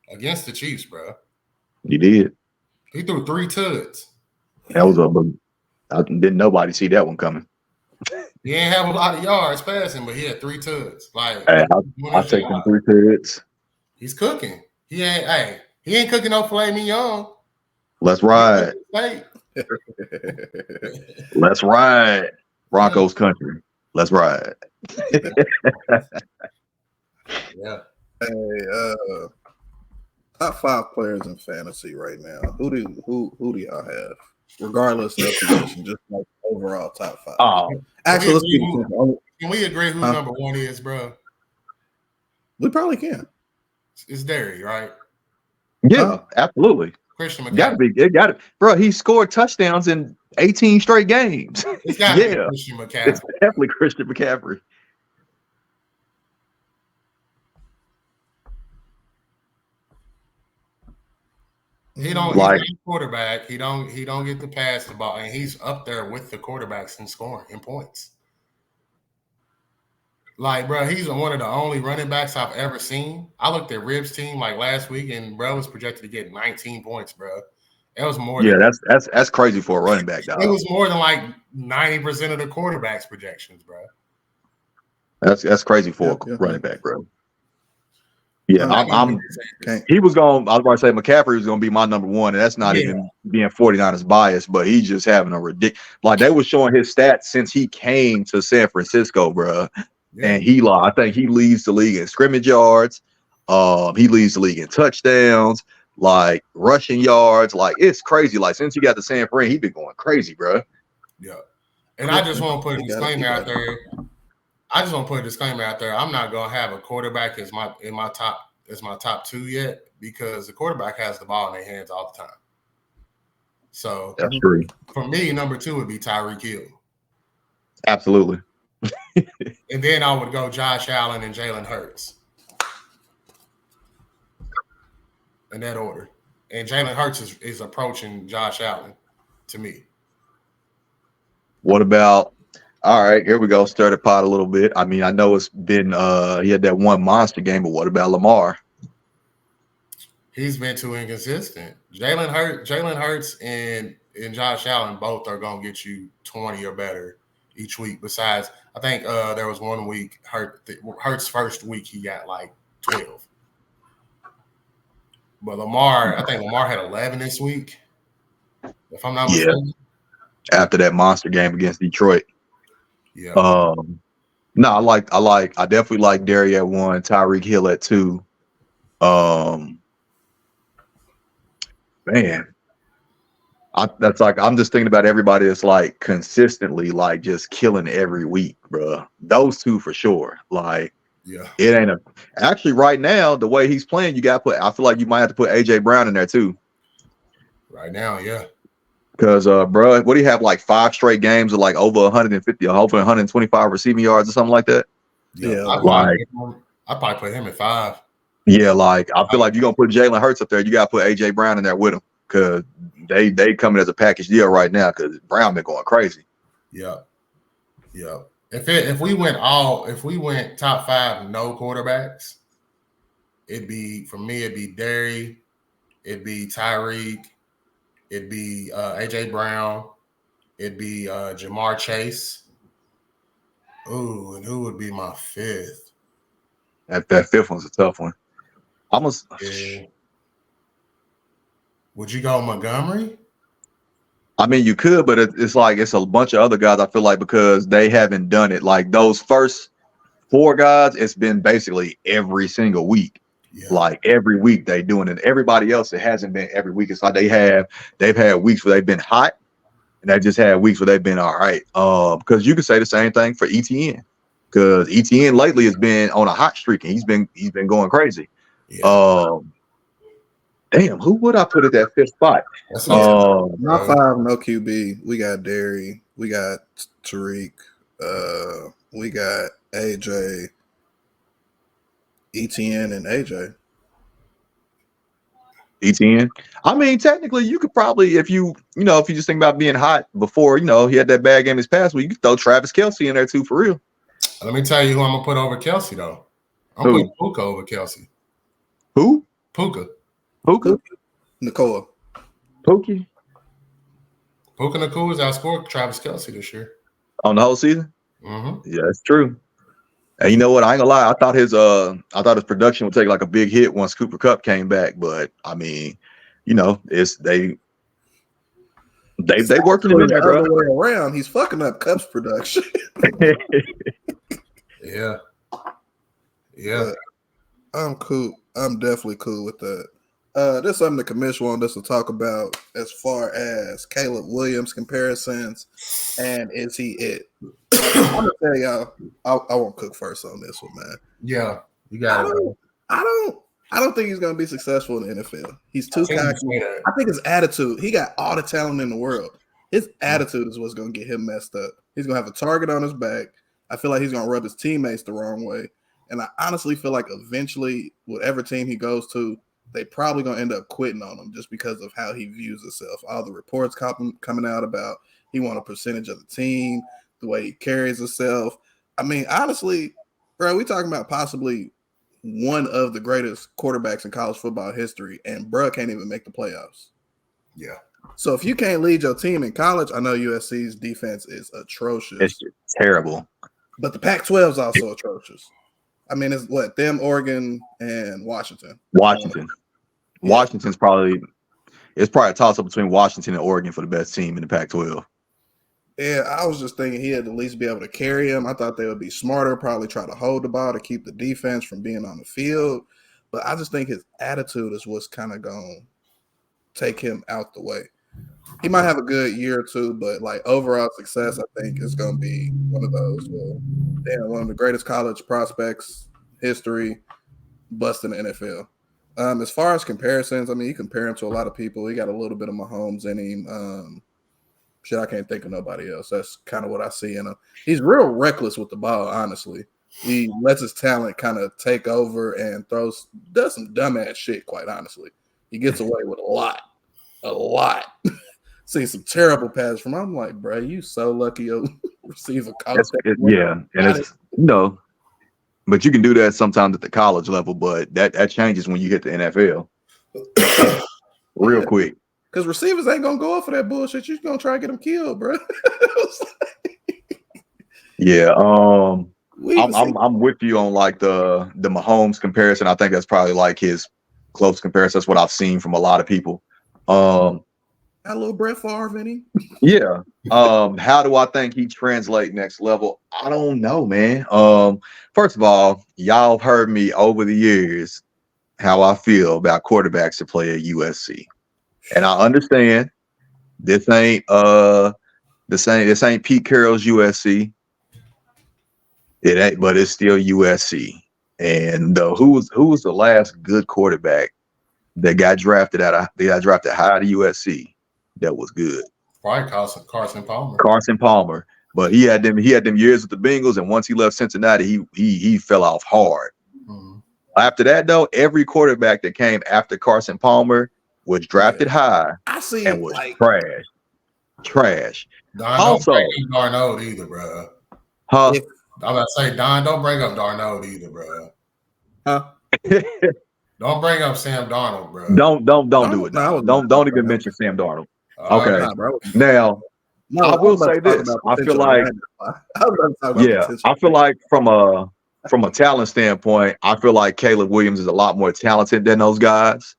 against the Chiefs, bro. He did. He threw 3 tuds. That was didn't nobody see that one coming. He ain't have a lot of yards passing, but he had 3 tuds. Like, hey, I'll take them 3 tuds. He's cooking. He ain't cooking no filet mignon. Let's ride. Let's ride. Broncos country. Let's ride. Yeah. Hey, top 5 players in fantasy right now. Who do y'all have? Regardless of position, just like overall top 5. Actually, let's can we agree who number 1 is, bro? We probably can. It's Derry, right? Yeah, absolutely. Christian Got to McCaffrey. be. It got it, bro. He scored touchdowns in 18 straight games. It's got to be Yeah, Christian it's McCaffrey. definitely Christian McCaffrey. He don't. He's Like, not a quarterback. He don't get to pass the ball, and he's up there with the quarterbacks in scoring in points. Like, bro, he's one of the only running backs I've ever seen. I looked at Ribs' team like last week, and bro was projected to get 19 points, bro. It was more yeah, than that's crazy for a running back, it dog. was more than like 90% of the quarterbacks' projections, bro. That's crazy for a running back, bro. Yeah, I'm he was going. I was about to say McCaffrey was going to be my number one, and that's not even being 49ers biased, but he's just having a ridiculous. Like they were showing his stats since he came to San Francisco, bro, and he like I think he leads the league in scrimmage yards. He leads the league in touchdowns, like rushing yards. Like it's crazy. Like since he got to San Fran, he been going crazy, bro. Yeah, and I just want to put a disclaimer out there. I'm not gonna have a quarterback as my top two yet because the quarterback has the ball in their hands all the time. So that's true. For me, number two would be Tyreek Hill. Absolutely. And then I would go Josh Allen and Jalen Hurts. In that order. And Jalen Hurts is approaching Josh Allen to me. What about all right, here we go. Stir the pot a little bit. I mean, I know it's been he had that one monster game, but what about Lamar? He's been too inconsistent. Jalen Hurts and Josh Allen both are gonna get you 20 or better each week. Besides, I think there was 1 week Hurts first week he got like 12. But I think Lamar had 11 this week, if I'm not mistaken. After that monster game against Detroit. Yeah. No, I definitely like Derry at 1, Tyreek Hill at 2. Man, that's like I'm just thinking about everybody that's like consistently like just killing every week, bro. Those two for sure. Like, yeah, it ain't actually right now the way he's playing. You got to I feel like you might have to put AJ Brown in there too. Right now, yeah. Because, bro, what do you have like 5 straight games of like over 150 or over 125 receiving yards or something like that? Yeah, I'd probably put him at 5. Yeah, like I feel like you're gonna put Jalen Hurts up there. You gotta put AJ Brown in there with him because they coming as a package deal right now because Brown been going crazy. Yeah. If we went top 5 no quarterbacks, it'd be Derry, it'd be Tyreek, it'd be AJ Brown, it'd be Jamar Chase. Ooh, and who would be my 5th? That 5th one's a tough one. Would you go Montgomery? I mean, you could, but it's like it's a bunch of other guys. I feel like because they haven't done it. Like those first 4 guys, it's been basically every single week. Yeah. Like every week they doing it. Everybody else, it hasn't been every week. It's like they've had weeks where they've been hot, and they just had weeks where they've been all right. Because you could say the same thing for ETN. Because ETN lately has been on a hot streak and he's been going crazy. Yeah. Damn, who would I put at that 5th spot? Not 5, no QB. We got Derry. We got Tariq. We got AJ, ETN, and AJ. ETN. I mean, technically, you could probably, if you just think about being hot before, he had that bad game this past week, you could throw Travis Kelce in there too, for real. Let me tell you who I'm gonna put over Kelce though. I'm putting Puka over Kelce. Who? Puka. Nacua. Puka Nacua's outscored Travis Kelce this year. On the whole season? Mm-hmm. Yeah, that's true. And you know what? I ain't gonna lie. I thought his production would take like a big hit once Cooper Kupp came back. But I mean, it's they working him in there, bro. The way around, he's fucking up Kupp's production. Yeah. But I'm cool. I'm definitely cool with that. There's something the commission wanted us to talk about as far as Caleb Williams comparisons, and is he it? I'm gonna tell y'all, I won't cook first on this one, man. Yeah, you got it. I I don't think he's going to be successful in the NFL. He's I too think you cocky. say that. I think his attitude. He got all the talent in the world. His attitude is what's going to get him messed up. He's going to have a target on his back. I feel like he's going to rub his teammates the wrong way. And I honestly feel like eventually, whatever team he goes to, they probably going to end up quitting on him just because of how he views himself. All the reports coming out about he want a percentage of the team, the way he carries himself. I mean, honestly, bro, we talking about possibly one of the greatest quarterbacks in college football history, and bro can't even make the playoffs. Yeah. So if you can't lead your team in college, I know USC's defense is atrocious. It's terrible. But the Pac-12 is also atrocious. I mean, it's what, them, Oregon, and Washington. Washington. Yeah. Washington's probably a toss-up between Washington and Oregon for the best team in the Pac-12. Yeah, I was just thinking he'd at least be able to carry him. I thought they would be smarter, probably try to hold the ball to keep the defense from being on the field. But I just think his attitude is what's kind of going to take him out the way. He might have a good year or two, but like overall success, I think is going to be one of those. Well, damn, one of the greatest college prospects history, busting the NFL. As far as comparisons, I mean, you compare him to a lot of people. He got a little bit of Mahomes in him. Shit, I can't think of nobody else. That's kind of what I see in him. He's real reckless with the ball, honestly. He lets his talent kind of take over and does some dumbass shit, quite honestly. He gets away with a lot. Seen some terrible passes from him. I'm like, bro, you so lucky you'll receive a coach. And it's, but you can do that sometimes at the college level, but that changes when you hit the NFL. Real quick. Because receivers ain't gonna go up for that bullshit. You're gonna try to get them killed, bro. Yeah, I'm with you on like the Mahomes comparison. I think that's probably like his close comparison. That's what I've seen from a lot of people. Got a little Brett Favre in him. Yeah. How do I think he translate next level? I don't know, man. First of all, y'all have heard me over the years how I feel about quarterbacks that play at USC. And I understand this ain't Pete Carroll's USC. It ain't, but it's still USC. And who was the last good quarterback that got drafted high to USC that was good? Probably Carson Palmer. Carson Palmer. But he had them years with the Bengals, and once he left Cincinnati, he fell off hard. Mm-hmm. After that, though, every quarterback that came after Carson Palmer was drafted high and was trash. Don, also, don't bring up Darnold either, bro. Huh? I'm about to say, Don, don't bring up Darnold either, bro. Huh? Don't bring up Sam Darnold, bro. Don't do it. No, don't even mention Sam Darnold. Okay. Nah, bro. Now, I will say this. I feel like, I feel like from a talent standpoint, I feel like Caleb Williams is a lot more talented than those guys.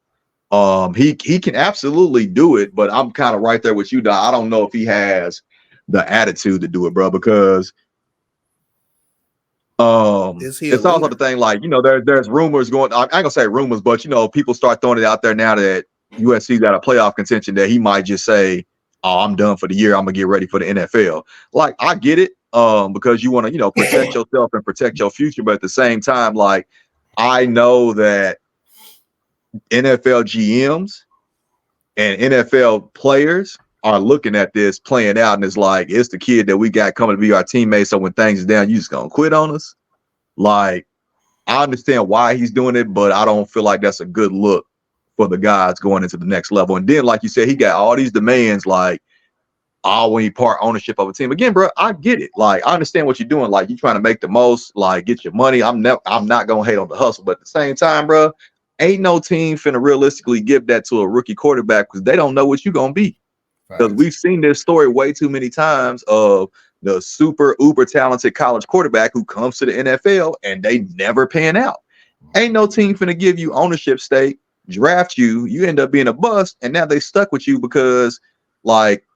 He can absolutely do it, but I'm kind of right there with you, Don. I don't know if he has the attitude to do it, bro, because it's also the thing, like, there's rumors going. I ain't gonna say rumors, but people start throwing it out there now that USC got a playoff contention that he might just say, "Oh, I'm done for the year. I'm gonna get ready for the NFL." Like, I get it, because you want to, protect yourself and protect your future, but at the same time, like, I know that NFL GMs and NFL players are looking at this playing out, and it's like, it's the kid that we got coming to be our teammate. So when things are down, you just gonna quit on us? Like, I understand why he's doing it, but I don't feel like that's a good look for the guys going into the next level. And then, like you said, he got all these demands, like, when you part ownership of a team. Again, bro, I get it. Like, I understand what you're doing. Like, you're trying to make the most, like, get your money. I'm not gonna hate on the hustle, but at the same time, bro, ain't no team finna realistically give that to a rookie quarterback because they don't know what you're gonna be. Because we've seen this story way too many times of the super uber talented college quarterback who comes to the NFL and they never pan out. Ain't no team finna give you ownership stake, draft you end up being a bust, and now they stuck with you because, like,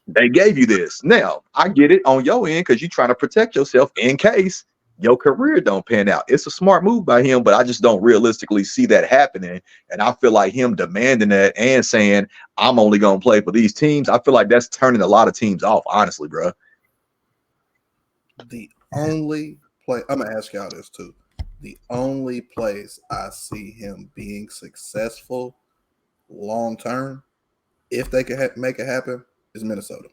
they gave you this. Now, I get it on your end because you're trying to protect yourself in case your career don't pan out. It's a smart move by him, but I just don't realistically see that happening. And I feel like him demanding that and saying, I'm only going to play for these teams, I feel like that's turning a lot of teams off, honestly, bro. The only play, I'm going to ask y'all this too. the only place I see him being successful long term, if they could make it happen, is Minnesota.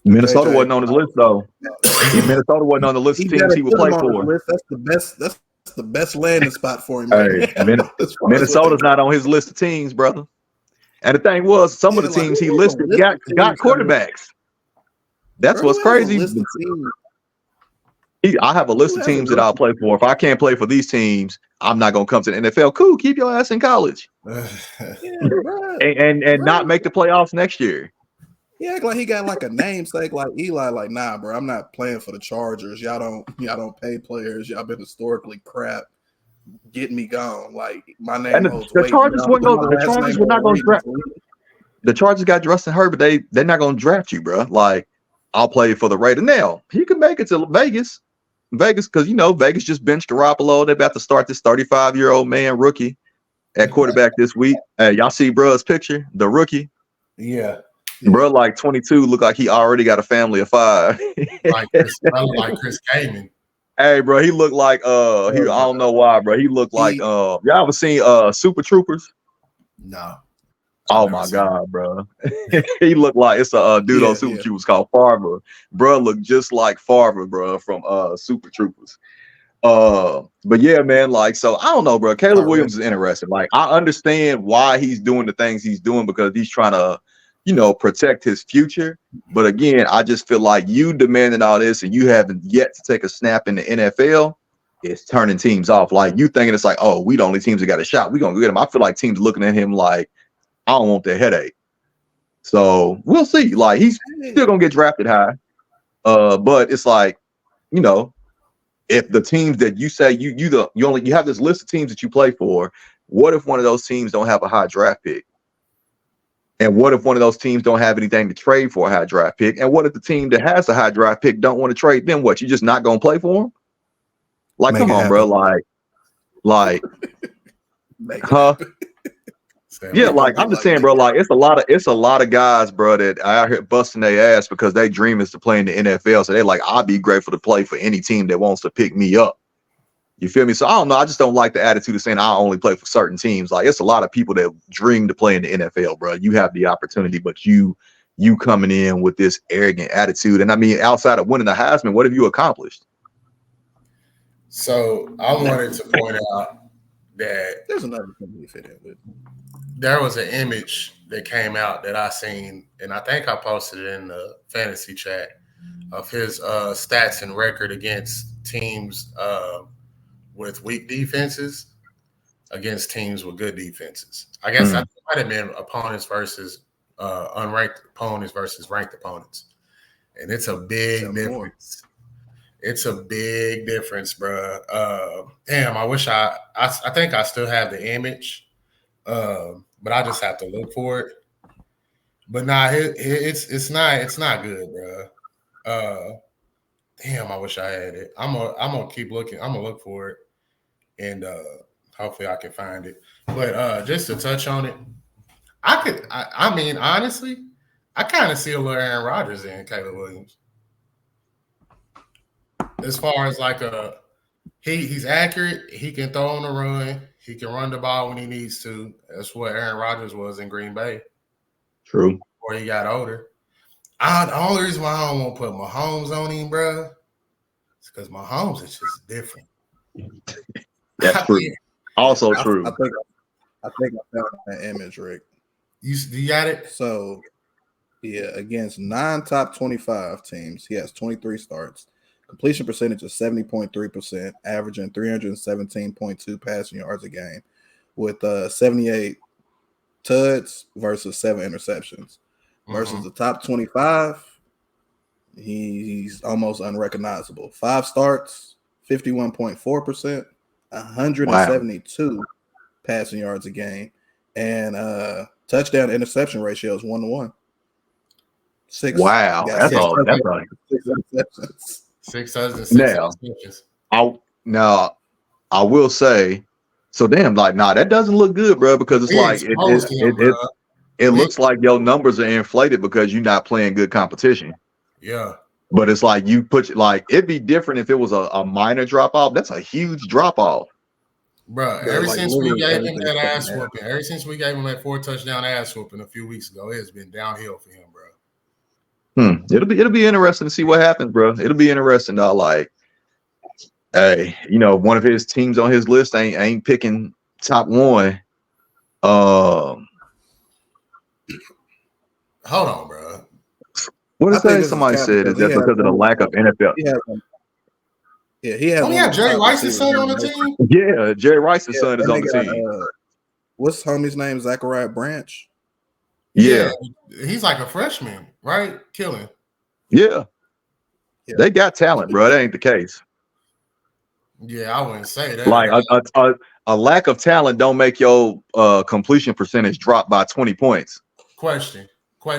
Minnesota JJ, wasn't on his list though. Minnesota wasn't on the list he of teams better he would put play him on his for. list. That's the best. That's the best landing spot for him right Hey, now. As far as what they Minnesota's not on his list of teams, brother. And the thing was, some of yeah, the like teams he who has a listed list got of teams, quarterbacks. That's bro? what's Who has a crazy. list of teams? I have a list Who of has a teams that list? I'll play for. If I can't play for these teams, I'm not gonna come to the NFL. Cool, keep your ass in college Yeah, bro. and not make the playoffs next year. He act like he got like a namesake like Eli. Like, nah, bro, I'm not playing for the Chargers. Y'all don't pay players. Y'all been historically crap. Get me gone. Like my And name holds the weight. Chargers wouldn't go. The Last Chargers name were not holds going to weight in this draft. league. The Chargers got Justin Herbert. They're not going to draft you, bro. Like I'll play for the Raiders. Now he could make it to Vegas, because Vegas just benched Garoppolo. They're about to start this 35-year-old man rookie at quarterback this week. Hey, y'all see bruh's picture, the rookie? Yeah. Bro, like 22, look like he already got a family of 5. like Chris Kaman. Hey, bro, he looked like I don't know why, bro. He looked like y'all ever seen Super Troopers? No. Oh my god, bro. He looked like it's a dude on Super Troopers called Farver. Bro looked just like Farver, bro, from Super Troopers. But yeah, man, like, so I don't know, bro. Caleb Williams is interesting. Like, I understand why he's doing the things he's doing because he's trying to, protect his future. But again, I just feel like you demanding all this and you haven't yet to take a snap in the NFL. It's turning teams off. Like, you thinking it's like, oh, we the only teams that got a shot. We gonna get him. I feel like teams looking at him like, I don't want the headache. So we'll see. Like, he's still gonna get drafted high. But it's like, if the teams that you say you have this list of teams that you play for, what if one of those teams don't have a high draft pick? And what if one of those teams don't have anything to trade for a high draft pick? And what if the team that has a high draft pick don't want to trade? Then what? You just not gonna play for them? Like, come on, bro. Like, huh? Yeah, like I'm just saying, bro. Like, it's a lot of guys, bro, that are out here busting their ass because they dream is to play in the NFL. So they're like, I'll be grateful to play for any team that wants to pick me up. You feel me? So I don't know. I just don't like the attitude of saying I only play for certain teams. Like, it's a lot of people that dream to play in the NFL, bro. You have the opportunity, but you coming in with this arrogant attitude. And I mean, outside of winning the Heisman, what have you accomplished? So I wanted to point out that there's another thing we fit in with. There was an image that came out that I seen, and I think I posted it in the fantasy chat of his stats and record against teams with weak defenses against teams with good defenses. I guess that might have been opponents versus unranked opponents versus ranked opponents, and it's a big difference. It's a big difference, bro. Damn, I wish I think I still have the image. But I just have to look for it. But nah, it's not good, bro. Damn, I wish I had it. I'm gonna keep looking. I'm gonna look for it, and hopefully I can find it. But just to touch on it, I mean, honestly, I kind of see a little Aaron Rodgers in Caleb Williams. As far as like he's accurate. He can throw on the run. He can run the ball when he needs to. That's what Aaron Rodgers was in Green Bay. True. Before he got older. The only reason why I don't want to put Mahomes on him, bro, is because Mahomes is just different. That's true. Also true. I think I found that image, Rick. You got it? So, yeah, against 9 top 25 teams, he has 23 starts. Completion percentage is 70.3%, averaging 317.2 passing yards a game, with 78 tuds versus 7 interceptions. Versus the top 25, he's almost unrecognizable. 5 starts, 51.4%, 172 passing yards a game, and touchdown interception ratio is 1-to-1. 6. Wow, that's all. That's all. 6 interceptions. 6 interceptions. I will say, so damn, like, that doesn't look good, bro, because it's it looks like your numbers are inflated because you're not playing good competition. Yeah. But it's like you put like it'd be different if it was a minor drop off. That's a huge drop off. Bro, Yeah, ever like since we literally gave him everything's that fucking ass whooping, ever since we gave him that 4-touchdown ass whooping a few weeks ago, it's been downhill for him, bro. It'll be interesting to see what happens, bro. It'll be interesting. Like, hey, one of his teams on his list ain't picking top one. Hold on, bro. What did say? Somebody said is that because of the lack of NFL? He has. Oh yeah, Jerry Rice's son on the team. Yeah, Jerry Rice's son is on the team. What's homie's name? Zachariah Branch. Yeah, he's like a freshman, right? Killing. Yeah, they got talent, bro. That ain't the case. Yeah, I wouldn't say that. Like a lack of talent don't make your completion percentage drop by 20 points. Question for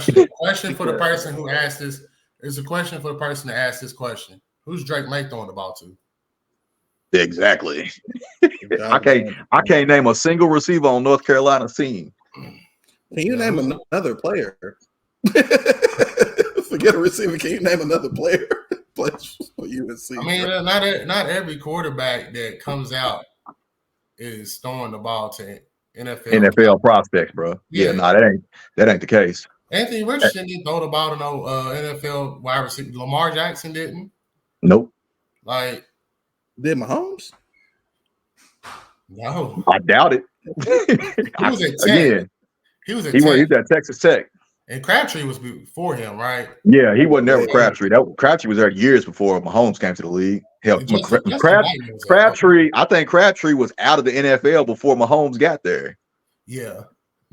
the person who asked this. Is a question for the person that asked this question. Who's Drake May throwing the ball to? Exactly. I can't name a single receiver on North Carolina's team. Can you name another player? Forget a receiver. Can you name another player? Plays for UNC. I mean, not every quarterback that comes out is throwing the ball to NFL prospects, bro. Yeah, that ain't the case. Anthony Richardson didn't throw the ball to no NFL wide receiver. Lamar Jackson didn't. Nope. Like, did Mahomes? No, I doubt it. He was at Tech. He was at Texas Tech. And Crabtree was before him, right? Yeah, he wasn't there with Crabtree. Crabtree was there years before Mahomes came to the league. Hell, Crabtree, I think Crabtree was out of the NFL before Mahomes got there. Yeah.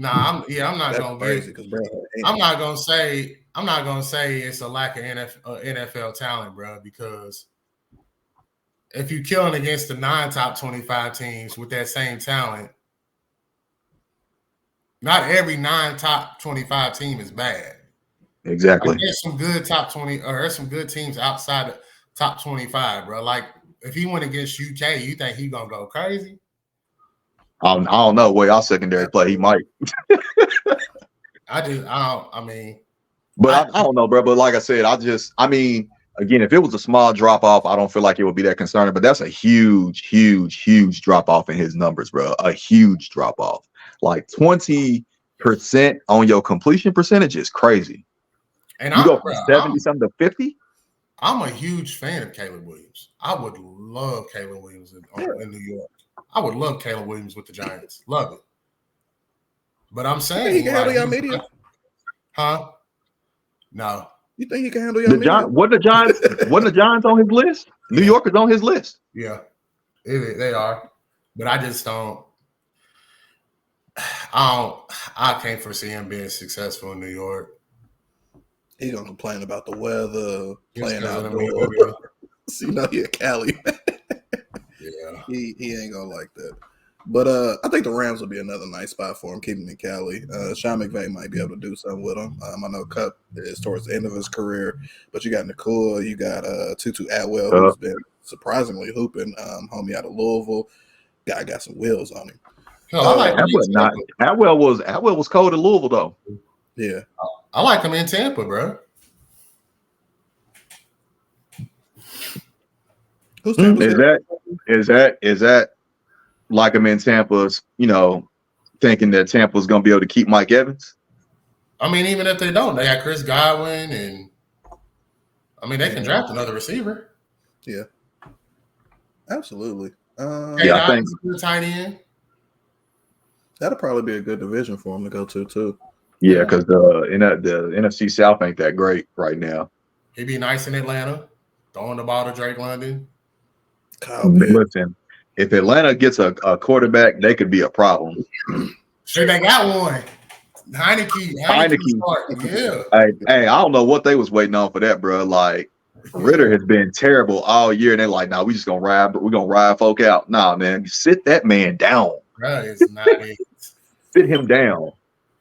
I'm not gonna say it's a lack of NFL talent, bro, because if you're killing against the 9 top 25 teams with that same talent, not every 9 top 25 team is bad. Exactly. Like, there's some good top 20, or there's some good teams outside the top 25, bro. Like, if he went against UK, you think he gonna go crazy? I don't know. Way our secondary play, he might. I don't know, bro. But like I said, again, if it was a small drop off, I don't feel like it would be that concerning. But that's a huge, huge, huge drop off in his numbers, bro. A huge drop off. Like 20% on your completion percentage is crazy. And you go from 70 something to 50. I'm a huge fan of Caleb Williams. I would love Caleb Williams in New York. I would love Caleb Williams with the Giants. Love it. But I'm saying he can handle your media. Huh? No. You think he can handle your media? Wasn't the Giants on his list? New York is on his list. Yeah. They are. But I just don't. I can't foresee him being successful in New York. He's gonna complain about the weather, playing outdoors. He a Cali. Yeah. He ain't gonna like that. But I think the Rams will be another nice spot for him, keeping him in Cali. Sean McVay might be able to do something with him. I know Cup is towards the end of his career, but you got Nakua, you got Tutu Atwell, who's been surprisingly hooping, homie out of Louisville. Guy got some wheels on him. Atwell was cold in Louisville though. Yeah. I like him in Tampa, bro. Is that like him in Tampa's, thinking that Tampa's gonna be able to keep Mike Evans? I mean, even if they don't, they got Chris Godwin, and they can draft another receiver. Yeah, absolutely. I think tight end. That'll probably be a good division for him to go to too. Yeah, because the NFC South ain't that great right now. He'd be nice in Atlanta, throwing the ball to Drake London. Listen, if Atlanta gets a quarterback, they could be a problem. Sure, they got one. Heineke. Yeah. Hey, I don't know what they was waiting on for that, bro. Like, Ritter has been terrible all year, and they're like, "Nah, we're gonna ride folk out." Nah, man, sit that man down. Bro, it's not it. Sit him down.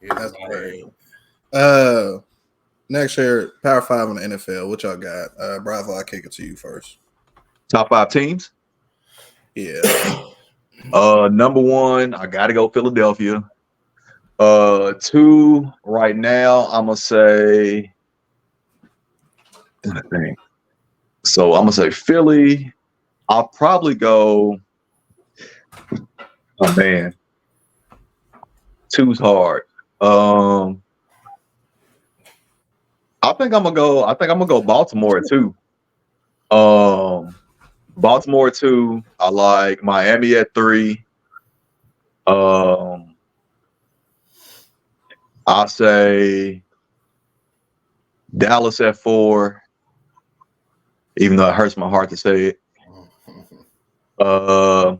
That's great. Next year, Power 5 in the NFL. What y'all got? Bravo, I'll kick it to you first. Top 5 teams? Yeah. Number 1, I gotta go Philadelphia. 2, right now, I'm gonna say So I'm gonna say Philly. I'll probably go. Oh man, two's hard. Um, I think I'm gonna go. I think I'm gonna go Baltimore too. Um, Baltimore two. I like Miami at three. Um, I'll say Dallas at four. Even though it hurts my heart to say it. Uh,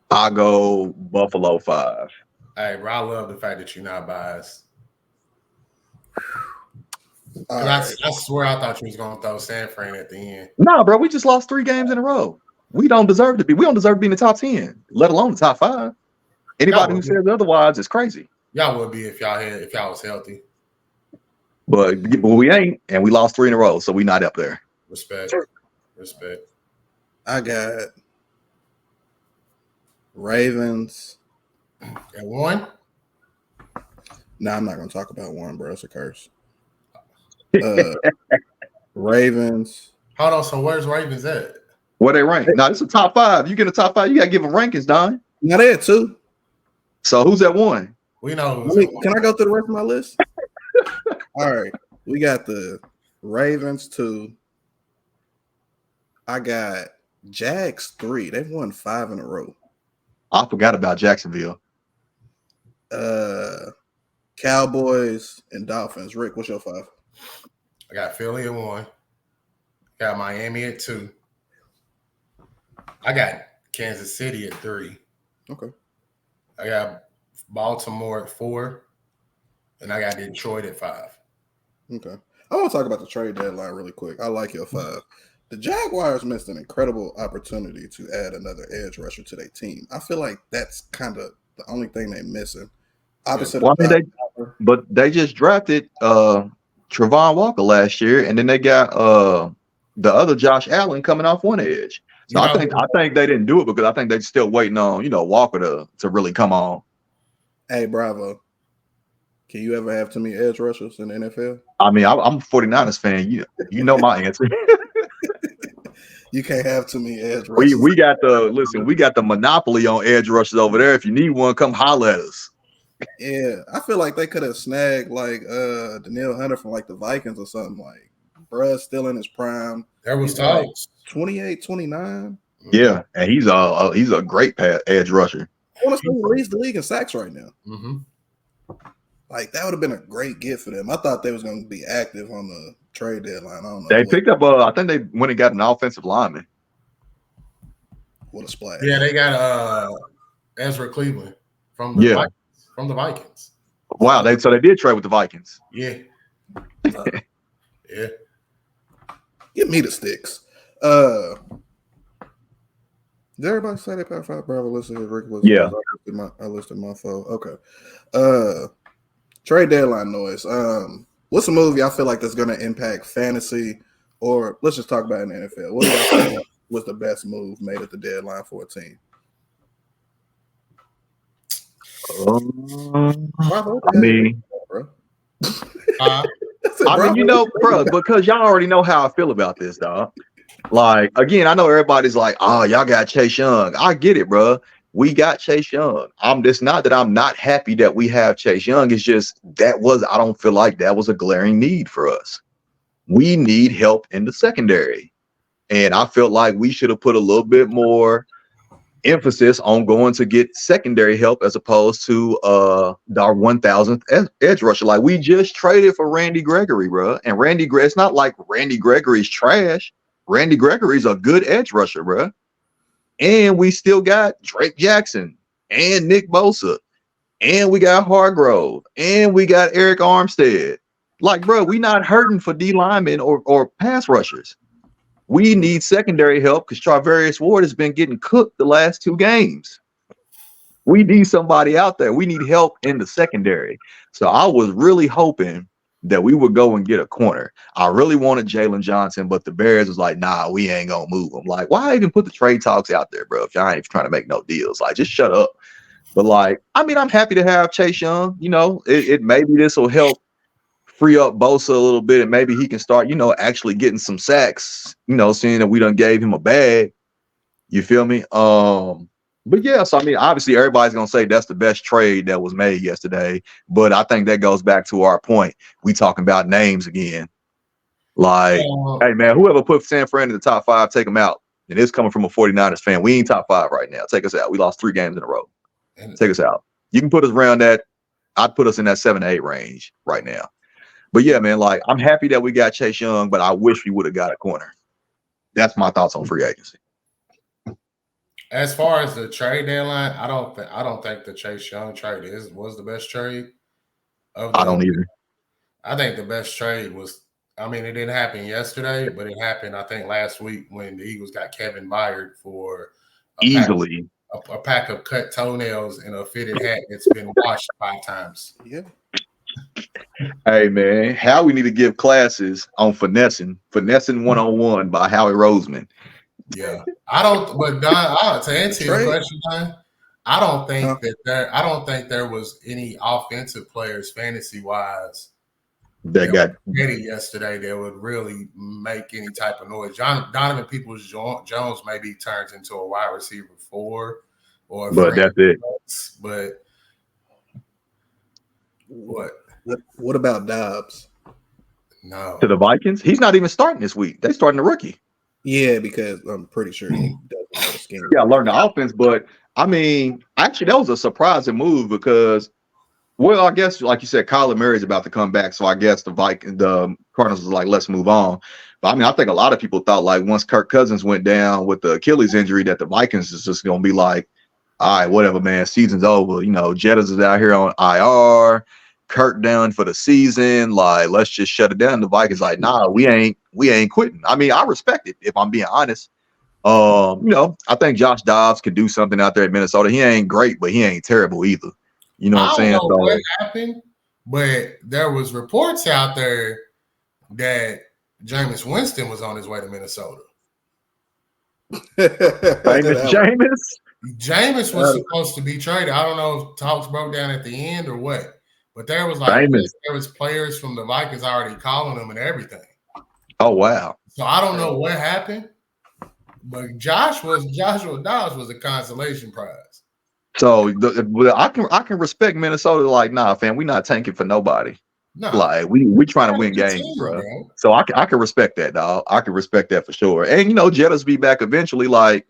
I go Buffalo 5. Hey, bro, I love the fact that you're not biased. Right. I swear I thought you was gonna throw San Fran at the end. Nah, bro, we just lost 3 games in a row. We don't deserve to be. We don't deserve to be in the top 10, let alone the top 5. Anybody who says otherwise is crazy. Y'all would be if y'all was healthy. But we ain't, and we lost 3 in a row, so we not up there. Respect. I got Ravens. And 1? No, I'm not gonna talk about one, bro. It's a curse. Ravens. Hold on. So where's Ravens at? Where they rank? Now this is a top 5. You get a top 5, you gotta give them rankings, Don. Now they at 2. So who's at 1? We know. Can I go through the rest of my list? All right. We got the Ravens 2. I got Jags 3. They've won 5 in a row. I forgot about Jacksonville. Cowboys and Dolphins. Rick, what's your 5? I got Philly at 1. Got Miami at 2. I got Kansas City at 3. Okay. I got Baltimore at 4. And I got Detroit at 5. Okay. I want to talk about the trade deadline really quick. I like your 5. The Jaguars missed an incredible opportunity to add another edge rusher to their team. I feel like that's kind of the only thing they're missing. Opposite of but they just drafted Trevon Walker last year, and then they got the other Josh Allen coming off one edge. So I think they didn't do it because I think they're still waiting on Walker to really come on. Hey, Bravo. Can you ever have too many edge rushers in the NFL? I mean, I'm a 49ers fan. You know my answer. You can't have too many edge rushers. We got the monopoly on edge rushers over there. If you need one, come holler at us. Yeah, I feel like they could have snagged like Danielle Hunter from like the Vikings or something. Like, bruh's still in his prime. There was talks. 28, 29. Yeah, and he's a great edge rusher. I want to say he leads the league in sacks right now. Mm-hmm. Like, that would have been a great get for them. I thought they was going to be active on the trade deadline. I don't know. They picked up. I think they went and got an offensive lineman. What a splash! Yeah, they got Ezra Cleveland from the Vikings. Wow, they did trade with the Vikings. Yeah. Yeah. Give me the sticks. Did everybody say they Power 5 Bravo? Listen here, Rick. Yeah. I listed my phone. Okay. Trade deadline noise. What's a move y'all feel like that's going to impact fantasy, or let's just talk about in the NFL? What do y'all think was the best move made at the deadline for a team? Bro, because y'all already know how I feel about this, dog. Like, again, I know everybody's like, oh, y'all got Chase Young. I get it, bro. We got Chase Young. It's not that I'm not happy that we have Chase Young. It's just I don't feel like that was a glaring need for us. We need help in the secondary. And I felt like we should have put a little bit more emphasis on going to get secondary help as opposed to our 1000th edge rusher. Like, we just traded for Randy Gregory, bro. And it's not like Randy Gregory's trash. Randy Gregory's a good edge rusher, bro. And we still got Drake Jackson and Nick Bosa. And we got Hargrove. And we got Eric Armstead. Like, bro, we not hurting for D linemen or pass rushers. We need secondary help because Charvarius Ward has been getting cooked the last 2 games. We need somebody out there. We need help in the secondary. So I was really hoping that we would go and get a corner. I really wanted Jalen Johnson, but the Bears was like, nah, we ain't gonna move him. Like, why even put the trade talks out there, bro? If y'all ain't trying to make no deals, like, just shut up. But like, I mean, I'm happy to have Chase Young. Maybe this will help free up Bosa a little bit, and maybe he can start, actually getting some sacks. Seeing that we done gave him a bag. You feel me? But yeah, so I mean, obviously everybody's gonna say that's the best trade that was made yesterday. But I think that goes back to our point. We talking about names again. Like, hey man, whoever put San Fran in the top 5, take them out. And it's coming from a 49ers fan. We ain't top 5 right now. Take us out. We lost 3 games in a row. Take us out. You can put us around that. I'd put us in that 7-8 range right now. But yeah, man, like I'm happy that we got Chase Young, but I wish we would have got a corner. That's my thoughts on free agency. As far as the trade deadline, I don't think the Chase Young trade was the best trade. I don't either. I think the best trade was. I mean, it didn't happen yesterday, but it happened, I think, last week when the Eagles got Kevin Byard for a pack of cut toenails and a fitted hat that's been washed 5 times. Yeah. Hey man, how we need to give classes on finessing 101 by Howie Roseman. Yeah, I don't. But Don, to answer your question, Don, I don't think there was any offensive players fantasy wise that got ready yesterday that would really make any type of noise. Donovan Peoples-Jones maybe turns into a wide receiver 4, but that's it. But what about Dobbs? No, to the Vikings, he's not even starting this week. They starting the rookie. Yeah, because I'm pretty sure he doesn't know the scheme. Yeah, learn the offense, but I mean, actually, that was a surprising move because, well, I guess like you said, Kyler Murray's about to come back, so I guess the Cardinals was like, let's move on. But I mean, I think a lot of people thought like once Kirk Cousins went down with the Achilles injury, that the Vikings is just gonna be like, all right, whatever, man, season's over. Jettas is out here on IR. Kirk down for the season, like let's just shut it down. The Vikings like, nah, we ain't quitting. I mean, I respect it if I'm being honest. I think Josh Dobbs could do something out there at Minnesota. He ain't great, but he ain't terrible either. You know what I'm saying? I don't know what happened, but there was reports out there that Jameis Winston was on his way to Minnesota. Famous Jameis was supposed to be traded. I don't know if talks broke down at the end or what. But there was players from the Vikings already calling them and everything. Oh wow! So I don't know what happened, but Joshua Dobbs was a consolation prize. So I can respect Minnesota. Like, nah, fam, we not tanking for nobody. No. Like we trying to win games, bro. So I can respect that, dog. I can respect that for sure. And Jettas be back eventually. Like,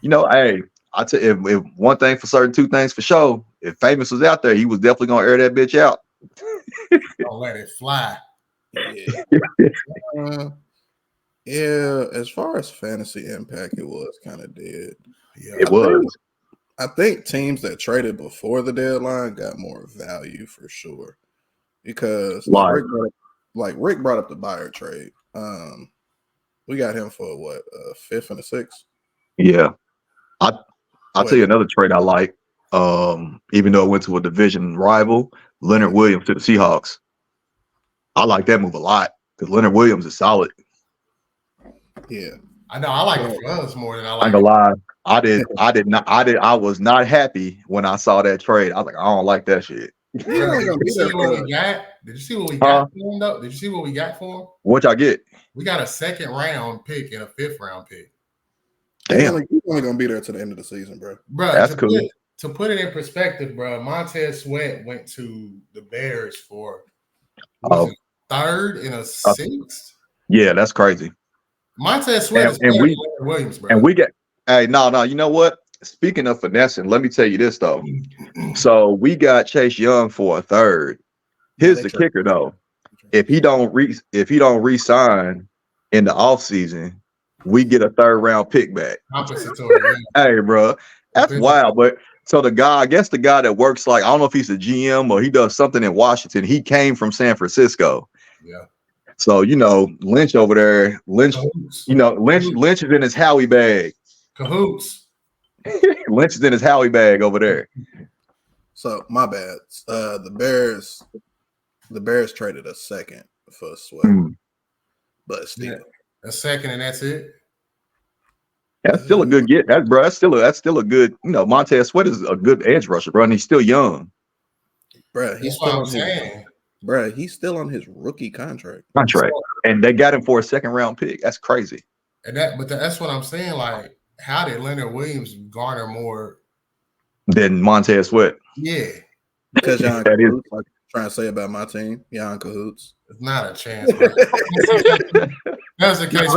hey. I tell you, if one thing for certain, 2 things for sure. If Famous was out there, he was definitely gonna air that bitch out. Don't let it fly. Yeah. As far as fantasy impact, it was kind of dead. Yeah, it was. I think teams that traded before the deadline got more value for sure, because Rick brought up the Byard trade. We got him for what, 5th and a 6th. Yeah, I'll tell you another trade I like. Even though it went to a division rival, Leonard Williams to the Seahawks. I like that move a lot because Leonard Williams is solid. Yeah, I know. I like it for us more than I like. I ain't gonna lie. I was not happy when I saw that trade. I was like, I don't like that shit. Did you see what we got? Did you see what we got for him though? Did you see what we got for him? What y'all get? We got a 2nd round pick and a 5th round pick. Damn, he's only gonna be there to the end of the season, bro. That's cool. To put it in perspective, bro, Montez Sweat went to the Bears for a 3rd and a 6th. Yeah, that's crazy. Montez Sweat is better than Williams, bro. And we get no. You know what? Speaking of finessing, let me tell you this though. So we got Chase Young for a 3rd. Here's the kicker though. If he don't re-sign in the offseason, we get a 3rd round pick back. Hey, bro, that's wild. But so the guy that works like, I don't know if he's a GM or he does something in Washington. He came from San Francisco. Yeah. So Lynch over there, Lynch is in his Howie bag. Cahoots. Lynch is in his Howie bag over there. So my bad. The Bears traded a 2nd for Sweat, but still a 2nd and that's it. That's still a good get. That's still a good. Montez Sweat is a good edge rusher, bro, and he's still young. Bro, that's what I'm saying. Bruh, he's still on his rookie contract. And they got him for a second round pick. That's crazy. And that's what I'm saying. Like, how did Leonard Williams garner more than Montez Sweat? Yeah, because y'all cahoots, like trying to say about my team, y'all in cahoots. It's not a chance, bro. That's the case.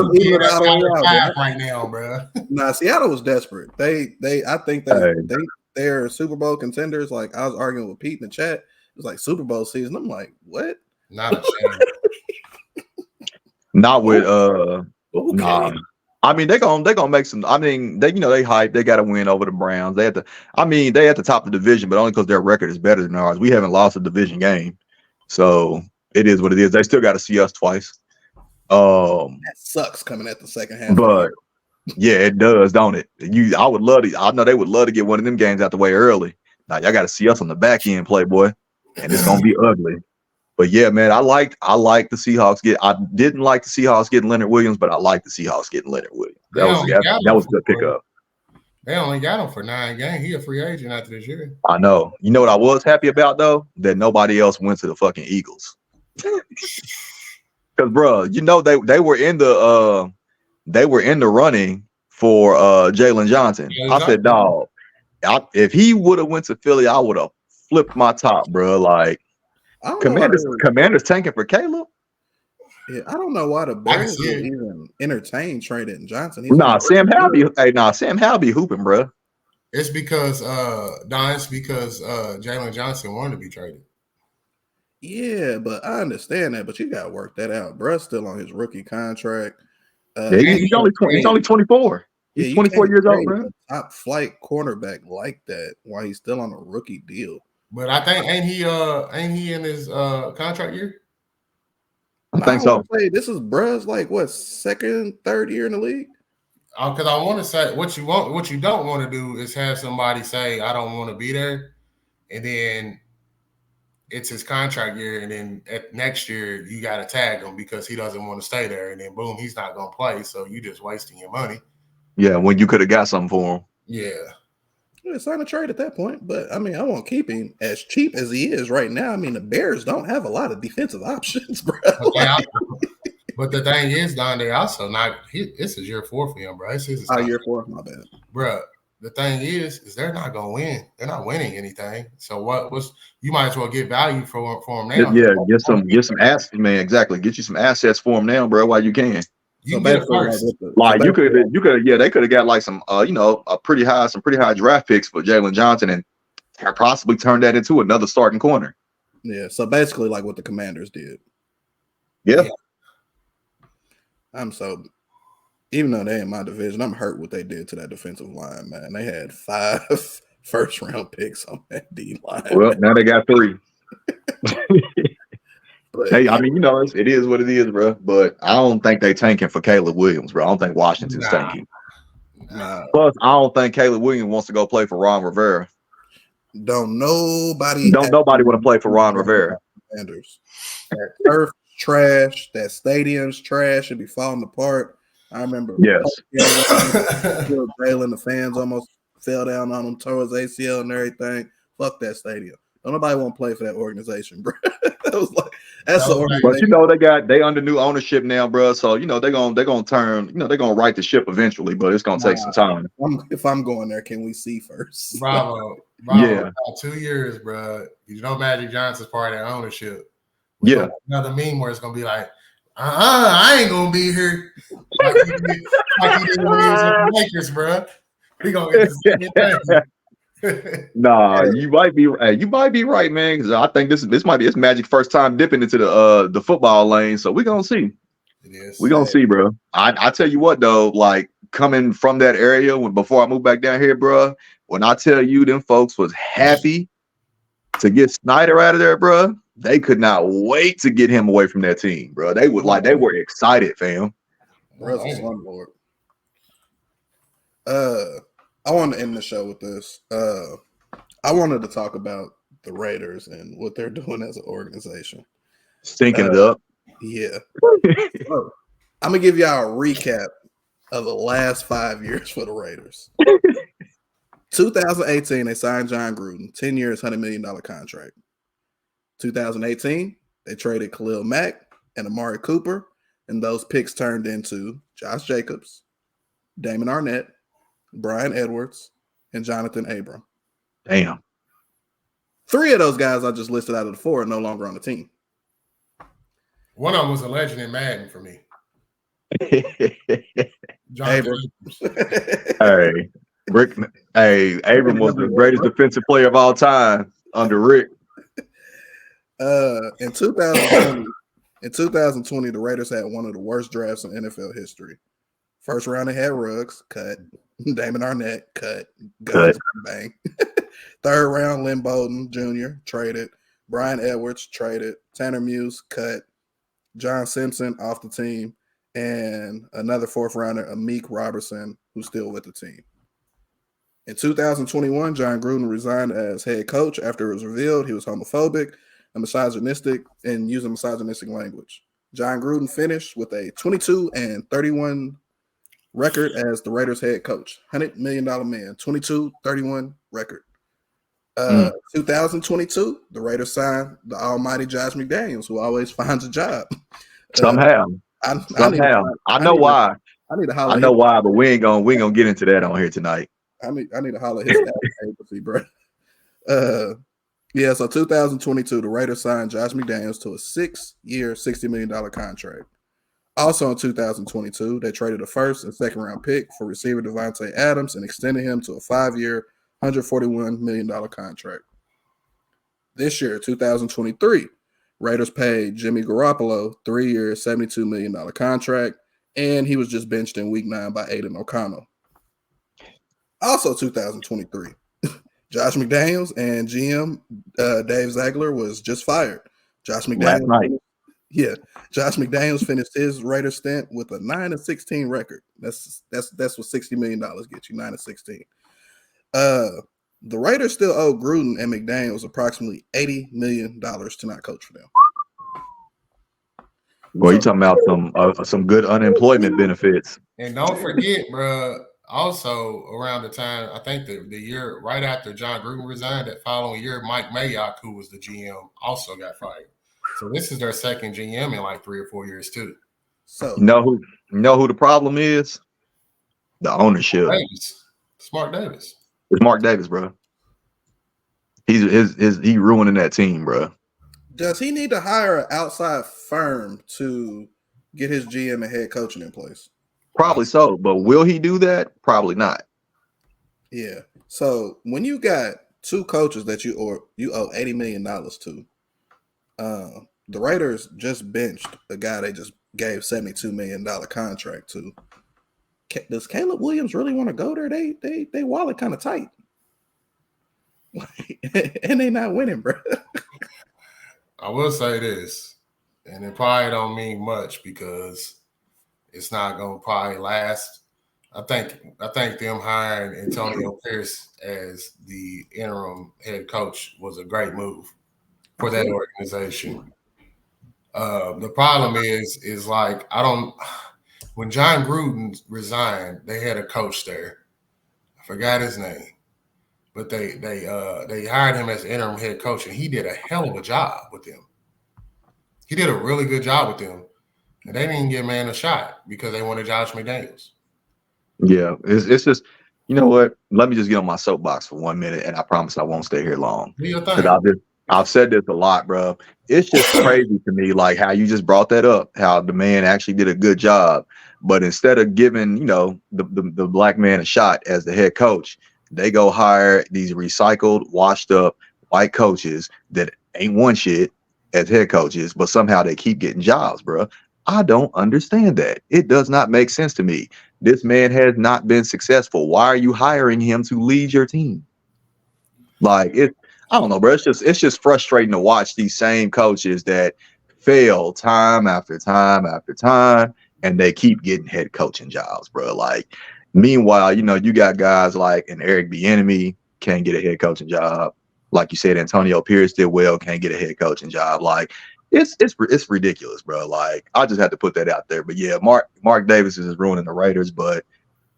Right now, bro. Nah, Seattle was desperate. I think they're Super Bowl contenders. Like I was arguing with Pete in the chat. It was like Super Bowl season. I'm like, what? Not a chance. Not with Nah. I mean, they're gonna make some. I mean, they hype. They got to win over the Browns. They at the top of the division, but only because their record is better than ours. We haven't lost a division game, so it is what it is. They still got to see us twice. That sucks coming at the second half. But yeah, it does, don't it? I would love to. I know they would love to get one of them games out the way early. Now y'all got to see us on the back end, Playboy, and it's gonna be ugly. But yeah, man, I like the Seahawks I didn't like the Seahawks getting Leonard Williams, but I like the Seahawks getting Leonard Williams. That was a good pickup. They only got him for 9 games. He a free agent after this year. I know. You know what I was happy about though? That nobody else went to the fucking Eagles. Because bro, they were in the running for Jalen Johnson. I said, dog, if he would have went to Philly, I would have flipped my top, bro. Like. Commanders tanking for Caleb. Yeah, I don't know why the Bears would even entertain trading Johnson. Sam Howell be hooping, bro. It's because Jalen Johnson wanted to be traded. Yeah, but I understand that, but you gotta work that out. Bruh's still on his rookie contract. He's only 24. He's 24 years old, bro. Top flight cornerback like that while he's still on a rookie deal. But I think ain't he in his contract year? I think so. This is Bruh's like what, second, third year in the league? Because I want to say what you don't want to do is have somebody say I don't want to be there, and then it's his contract year, and then next year you got to tag him because he doesn't want to stay there, and then boom, he's not gonna play, so you just wasting your money. Yeah, when you could have got something for him. Yeah. It's not a trade at that point, but I mean, I won't keep him as cheap as he is right now. I mean, the Bears don't have a lot of defensive options, bro. But the thing is, Don, they also this is year 4 for him, bro. Year 4, my bad, bro. The thing is they're not gonna win. They're not winning anything. So you might as well get value for him now. Yeah, get some assets, man. Exactly. Get you some assets for him now, bro, while you can. You get first. You could, they could have got like some, some pretty high draft picks for Jalen Johnson and possibly turned that into another starting corner. Yeah. So basically, like what the Commanders did. Yeah. Even though they in my division, I'm hurt what they did to that defensive line, man. They had 5 first-round picks on that D line. Well, now they got 3. But, hey, I mean, it is what it is, bro. But I don't think they tanking for Caleb Williams, bro. I don't think Washington's tanking. Plus, I don't think Caleb Williams wants to go play for Ron Rivera. Don't nobody want to play for Ron Rivera. That turf trash, that stadium's trash, should be falling apart. I remember. Yes. Jalen, the fans almost fell down on him, tore his ACL and everything. Fuck that stadium. Don't nobody want to play for that organization, bro. That was like that's the organization. But they under new ownership now, bro. So they're gonna turn. They're gonna right the ship eventually, but it's gonna take some time. If I'm going there, can we see first? Bravo. Yeah. 2 years, bro. Magic Johnson's part of that ownership. Yeah. Another meme where it's gonna be like, I ain't gonna be here. Like he did with the Lakers, bro. We gonna get the same thing. Nah, you might be right, man. Because I think this might be Magic's first time dipping into the football lane. So we're gonna see. It is. We're gonna see, bro. I tell you what though, like coming from that area before I moved back down here, bro. When I tell you them folks was happy to get Snyder out of there, bro, they could not wait to get him away from that team, bro. They were excited, fam. Bro's a slumlord. I want to end the show with this. I wanted to talk about the Raiders and what they're doing as an organization. Stinking it up. Yeah. So, I'm going to give y'all a recap of the last 5 years for the Raiders. 2018, they signed John Gruden, 10 years, $100 million contract. 2018, They traded Khalil Mack and Amari Cooper, and those picks turned into Josh Jacobs, Damon Arnett, Brian Edwards, and Jonathan Abram. Damn. 3 of those guys I just listed out of the 4 are no longer on the team. One of them was a legend in Madden for me. Abram. Hey, Rick. Hey, Abram was the greatest defensive player of all time under Rick. In 2020, the Raiders had one of the worst drafts in NFL history. First round, they had Ruggs, cut. Damon Arnett, cut. Bang. Third round, Lynn Bowden Jr., traded. Brian Edwards, traded. Tanner Muse, cut. John Simpson, off the team. And another 4th rounder, Amik Robertson, who's still with the team. In 2021, John Gruden resigned as head coach after it was revealed he was homophobic and misogynistic and using misogynistic language. John Gruden finished with a 22-31 record as the Raiders head coach. $100 million man, 22-31 record. 2022, the Raiders signed the almighty Josh McDaniels, who always finds a job. Somehow. I know why, but we ain't gonna get into that on here tonight. I need to holler his agency, bro. So 2022, the Raiders signed Josh McDaniels to a 6-year, $60 million contract. Also in 2022, they traded a 1st and 2nd round pick for receiver Devontae Adams and extended him to a 5-year, $141 million contract. This year, 2023, Raiders paid Jimmy Garoppolo 3-year, $72 million contract, and he was just benched in Week 9 by Aiden O'Connell. Also 2023, Josh McDaniels and GM Dave Ziegler was just fired. Josh McDaniels finished his Raiders stint with a 9-16 record. That's what $60 million gets you, 9-16. The Raiders still owe Gruden and McDaniels approximately $80 million to not coach for them. Well, you talking about some good unemployment benefits. And don't forget, bro, also around the time, I think the year right after John Gruden resigned, that following year, Mike Mayock, who was the GM, also got fired. So this is their second GM in like 3 or 4 years too. So you know who the problem is? The ownership. It's Mark Davis. It's Mark Davis, bro. He ruining that team, bro. Does he need to hire an outside firm to get his GM and head coaching in place? Probably so, but will he do that? Probably not. Yeah. So when you got 2 coaches that you owe $80 million to, the Raiders just benched a guy they just gave $72 million contract to. Does Caleb Williams really want to go there? They wallet kind of tight. And they not winning, bro. I will say this, and it probably don't mean much because it's not gonna probably last. I think them hiring Antonio Pierce as the interim head coach was a great move for that organization. The problem is like when John Gruden resigned, they had a coach there. I forgot his name. But they hired him as the interim head coach, and he did a hell of a job with them. He did a really good job with them, and they didn't give man a shot because they wanted Josh McDaniels. Yeah, it's just, you know what? Let me just get on my soapbox for 1 minute, and I promise I won't stay here long. Because I've said this a lot, bro. It's just crazy to me, like how you just brought that up, how the man actually did a good job, but instead of giving the black man a shot as the head coach, they go hire these recycled, washed up white coaches that ain't won shit as head coaches, but somehow they keep getting jobs, bro. I don't understand that. It does not make sense to me. This man has not been successful. Why are you hiring him to lead your team? Like I don't know, bro. It's just frustrating to watch these same coaches that fail time after time after time, and they keep getting head coaching jobs, bro. Like, meanwhile, you got guys like an Eric Bieniemy can't get a head coaching job. Like you said, Antonio Pierce did well, can't get a head coaching job. Like, it's ridiculous, bro. Like, I just had to put that out there. But yeah, Mark Davis is ruining the Raiders. But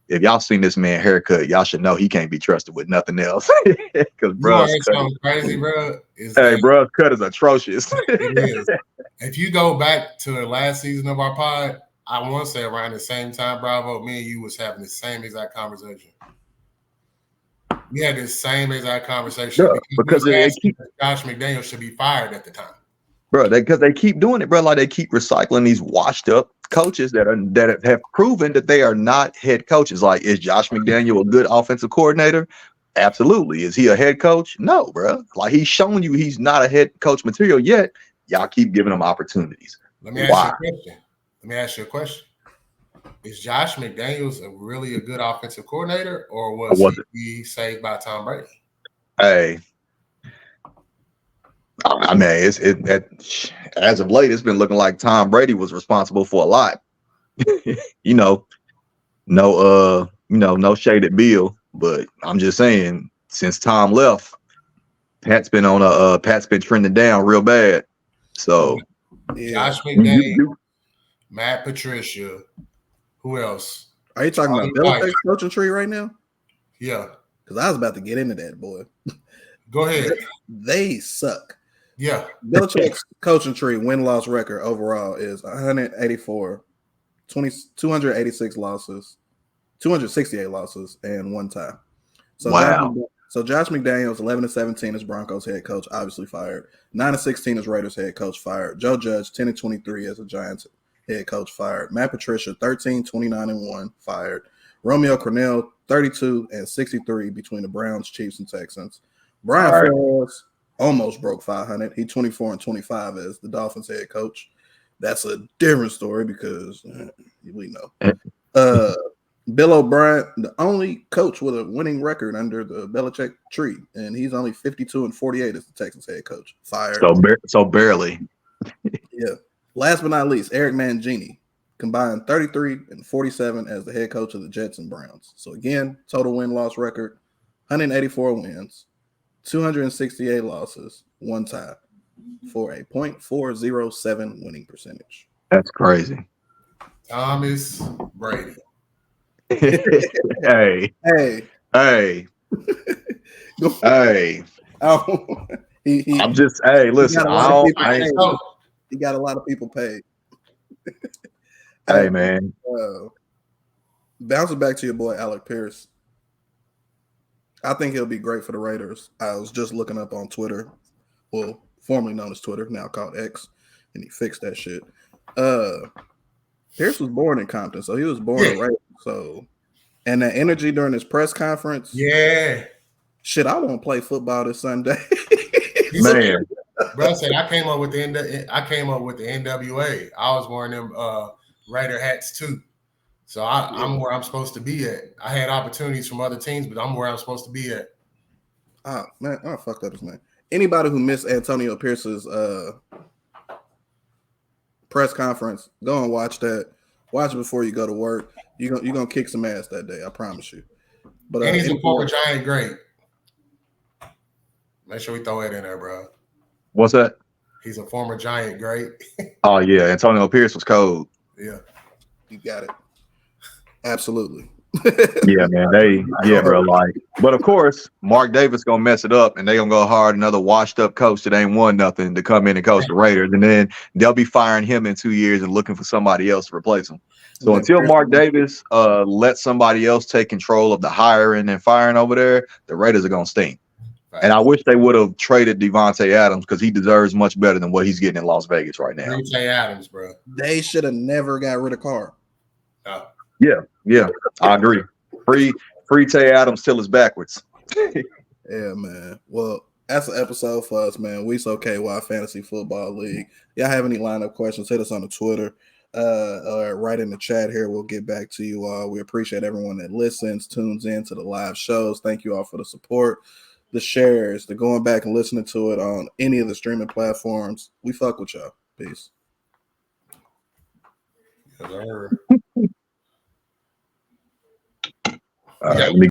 if y'all seen this man haircut, y'all should know he can't be trusted with nothing else. Because bro's cut, crazy, bro. bro's cut is atrocious. It is. If you go back to the last season of our pod, I want to say around the same time, Bravo, me and you was having the same exact conversation. We had this same exact conversation because they keep Josh McDaniels should be fired at the time. Bro, because they keep doing it, bro. Like they keep recycling these washed up coaches that have proven that they are not head coaches. Like, is Josh McDaniel a good offensive coordinator? Absolutely. Is he a head coach? No, bro. Like he's shown you he's not a head coach material yet. Y'all keep giving him opportunities. Let me ask you a question. Is Josh McDaniels really a good offensive coordinator, or was he saved by Tom Brady? Hey. I mean, as of late, it's been looking like Tom Brady was responsible for a lot. No shade at Bill, but I'm just saying, since Tom left, Pat's been trending down real bad. So, Josh McDaniels, Matt Patricia, who else? Are you talking about Belichick's coaching tree right now? Yeah, because I was about to get into that, boy. Go ahead. They suck. Yeah. Belichick's coaching tree win-loss record overall is 184, 286 losses, 268 losses, and 1 tie. So wow. Josh McDaniels, 11-17 as Broncos head coach, obviously fired. 9-16 as Raiders head coach, fired. Joe Judge, 10-23 as a Giants head coach, fired. Matt Patricia, 13-29-1, fired. Romeo Crennel, 32-63 between the Browns, Chiefs, and Texans. Brian Flores almost broke 500. He 24-25 as the Dolphins head coach. That's a different story because we know. Bill O'Brien, the only coach with a winning record under the Belichick tree, and he's only 52-48 as the Texans head coach. Fired. So barely. Yeah. Last but not least, Eric Mangini combined 33-47 as the head coach of the Jets and Browns. So again, total win-loss record, 184 wins, 268 losses, 1 tie, for a .407 winning percentage. That's crazy. Thomas Brady. Hey. I'm just listen. He got a lot of people paid. Hey man. Bouncing back to your boy Alec Pierce. I think he'll be great for the Raiders. I was just looking up on Twitter, well, formerly known as Twitter, now called X, and he fixed that shit. Pierce was born in Compton, so he was born a Raider. So, and that energy during his press conference, shit, I won't play football this Sunday. Man, bro said I came up with the NWA. I was wearing them Raider hats too. So I'm where I'm supposed to be at. I had opportunities from other teams, but I'm where I'm supposed to be at. Oh man, I fucked up his name. Anybody who missed Antonio Pierce's press conference, go and watch that. Watch it before you go to work. You're gonna kick some ass that day, I promise you. But and he's a former Giant great. Make sure we throw it in there, bro. What's that? He's a former Giant great. Oh yeah, Antonio Pierce was cold. Yeah, you got it. Absolutely. Yeah, man. Bro. Like, but of course, Mark Davis gonna mess it up, and they gonna go hard another washed up coach that ain't won nothing to come in and coach the Raiders, and then they'll be firing him in 2 years and looking for somebody else to replace him. So until Mark Davis let somebody else take control of the hiring and firing over there, the Raiders are gonna stink. Right. And I wish they would have traded Devontae Adams because he deserves much better than what he's getting in Las Vegas right now. Devontae Adams, bro. They should have never got rid of Carr. Yeah, I agree. Free Tay Adams till it's backwards. Yeah, man. Well, that's an episode for us, man. We so KY Fantasy Football League. Y'all have any lineup questions? Hit us on the Twitter or right in the chat here. We'll get back to you all. We appreciate everyone that listens, tunes in to the live shows. Thank you all for the support, the shares, the going back and listening to it on any of the streaming platforms. We fuck with y'all. Peace. All right, let me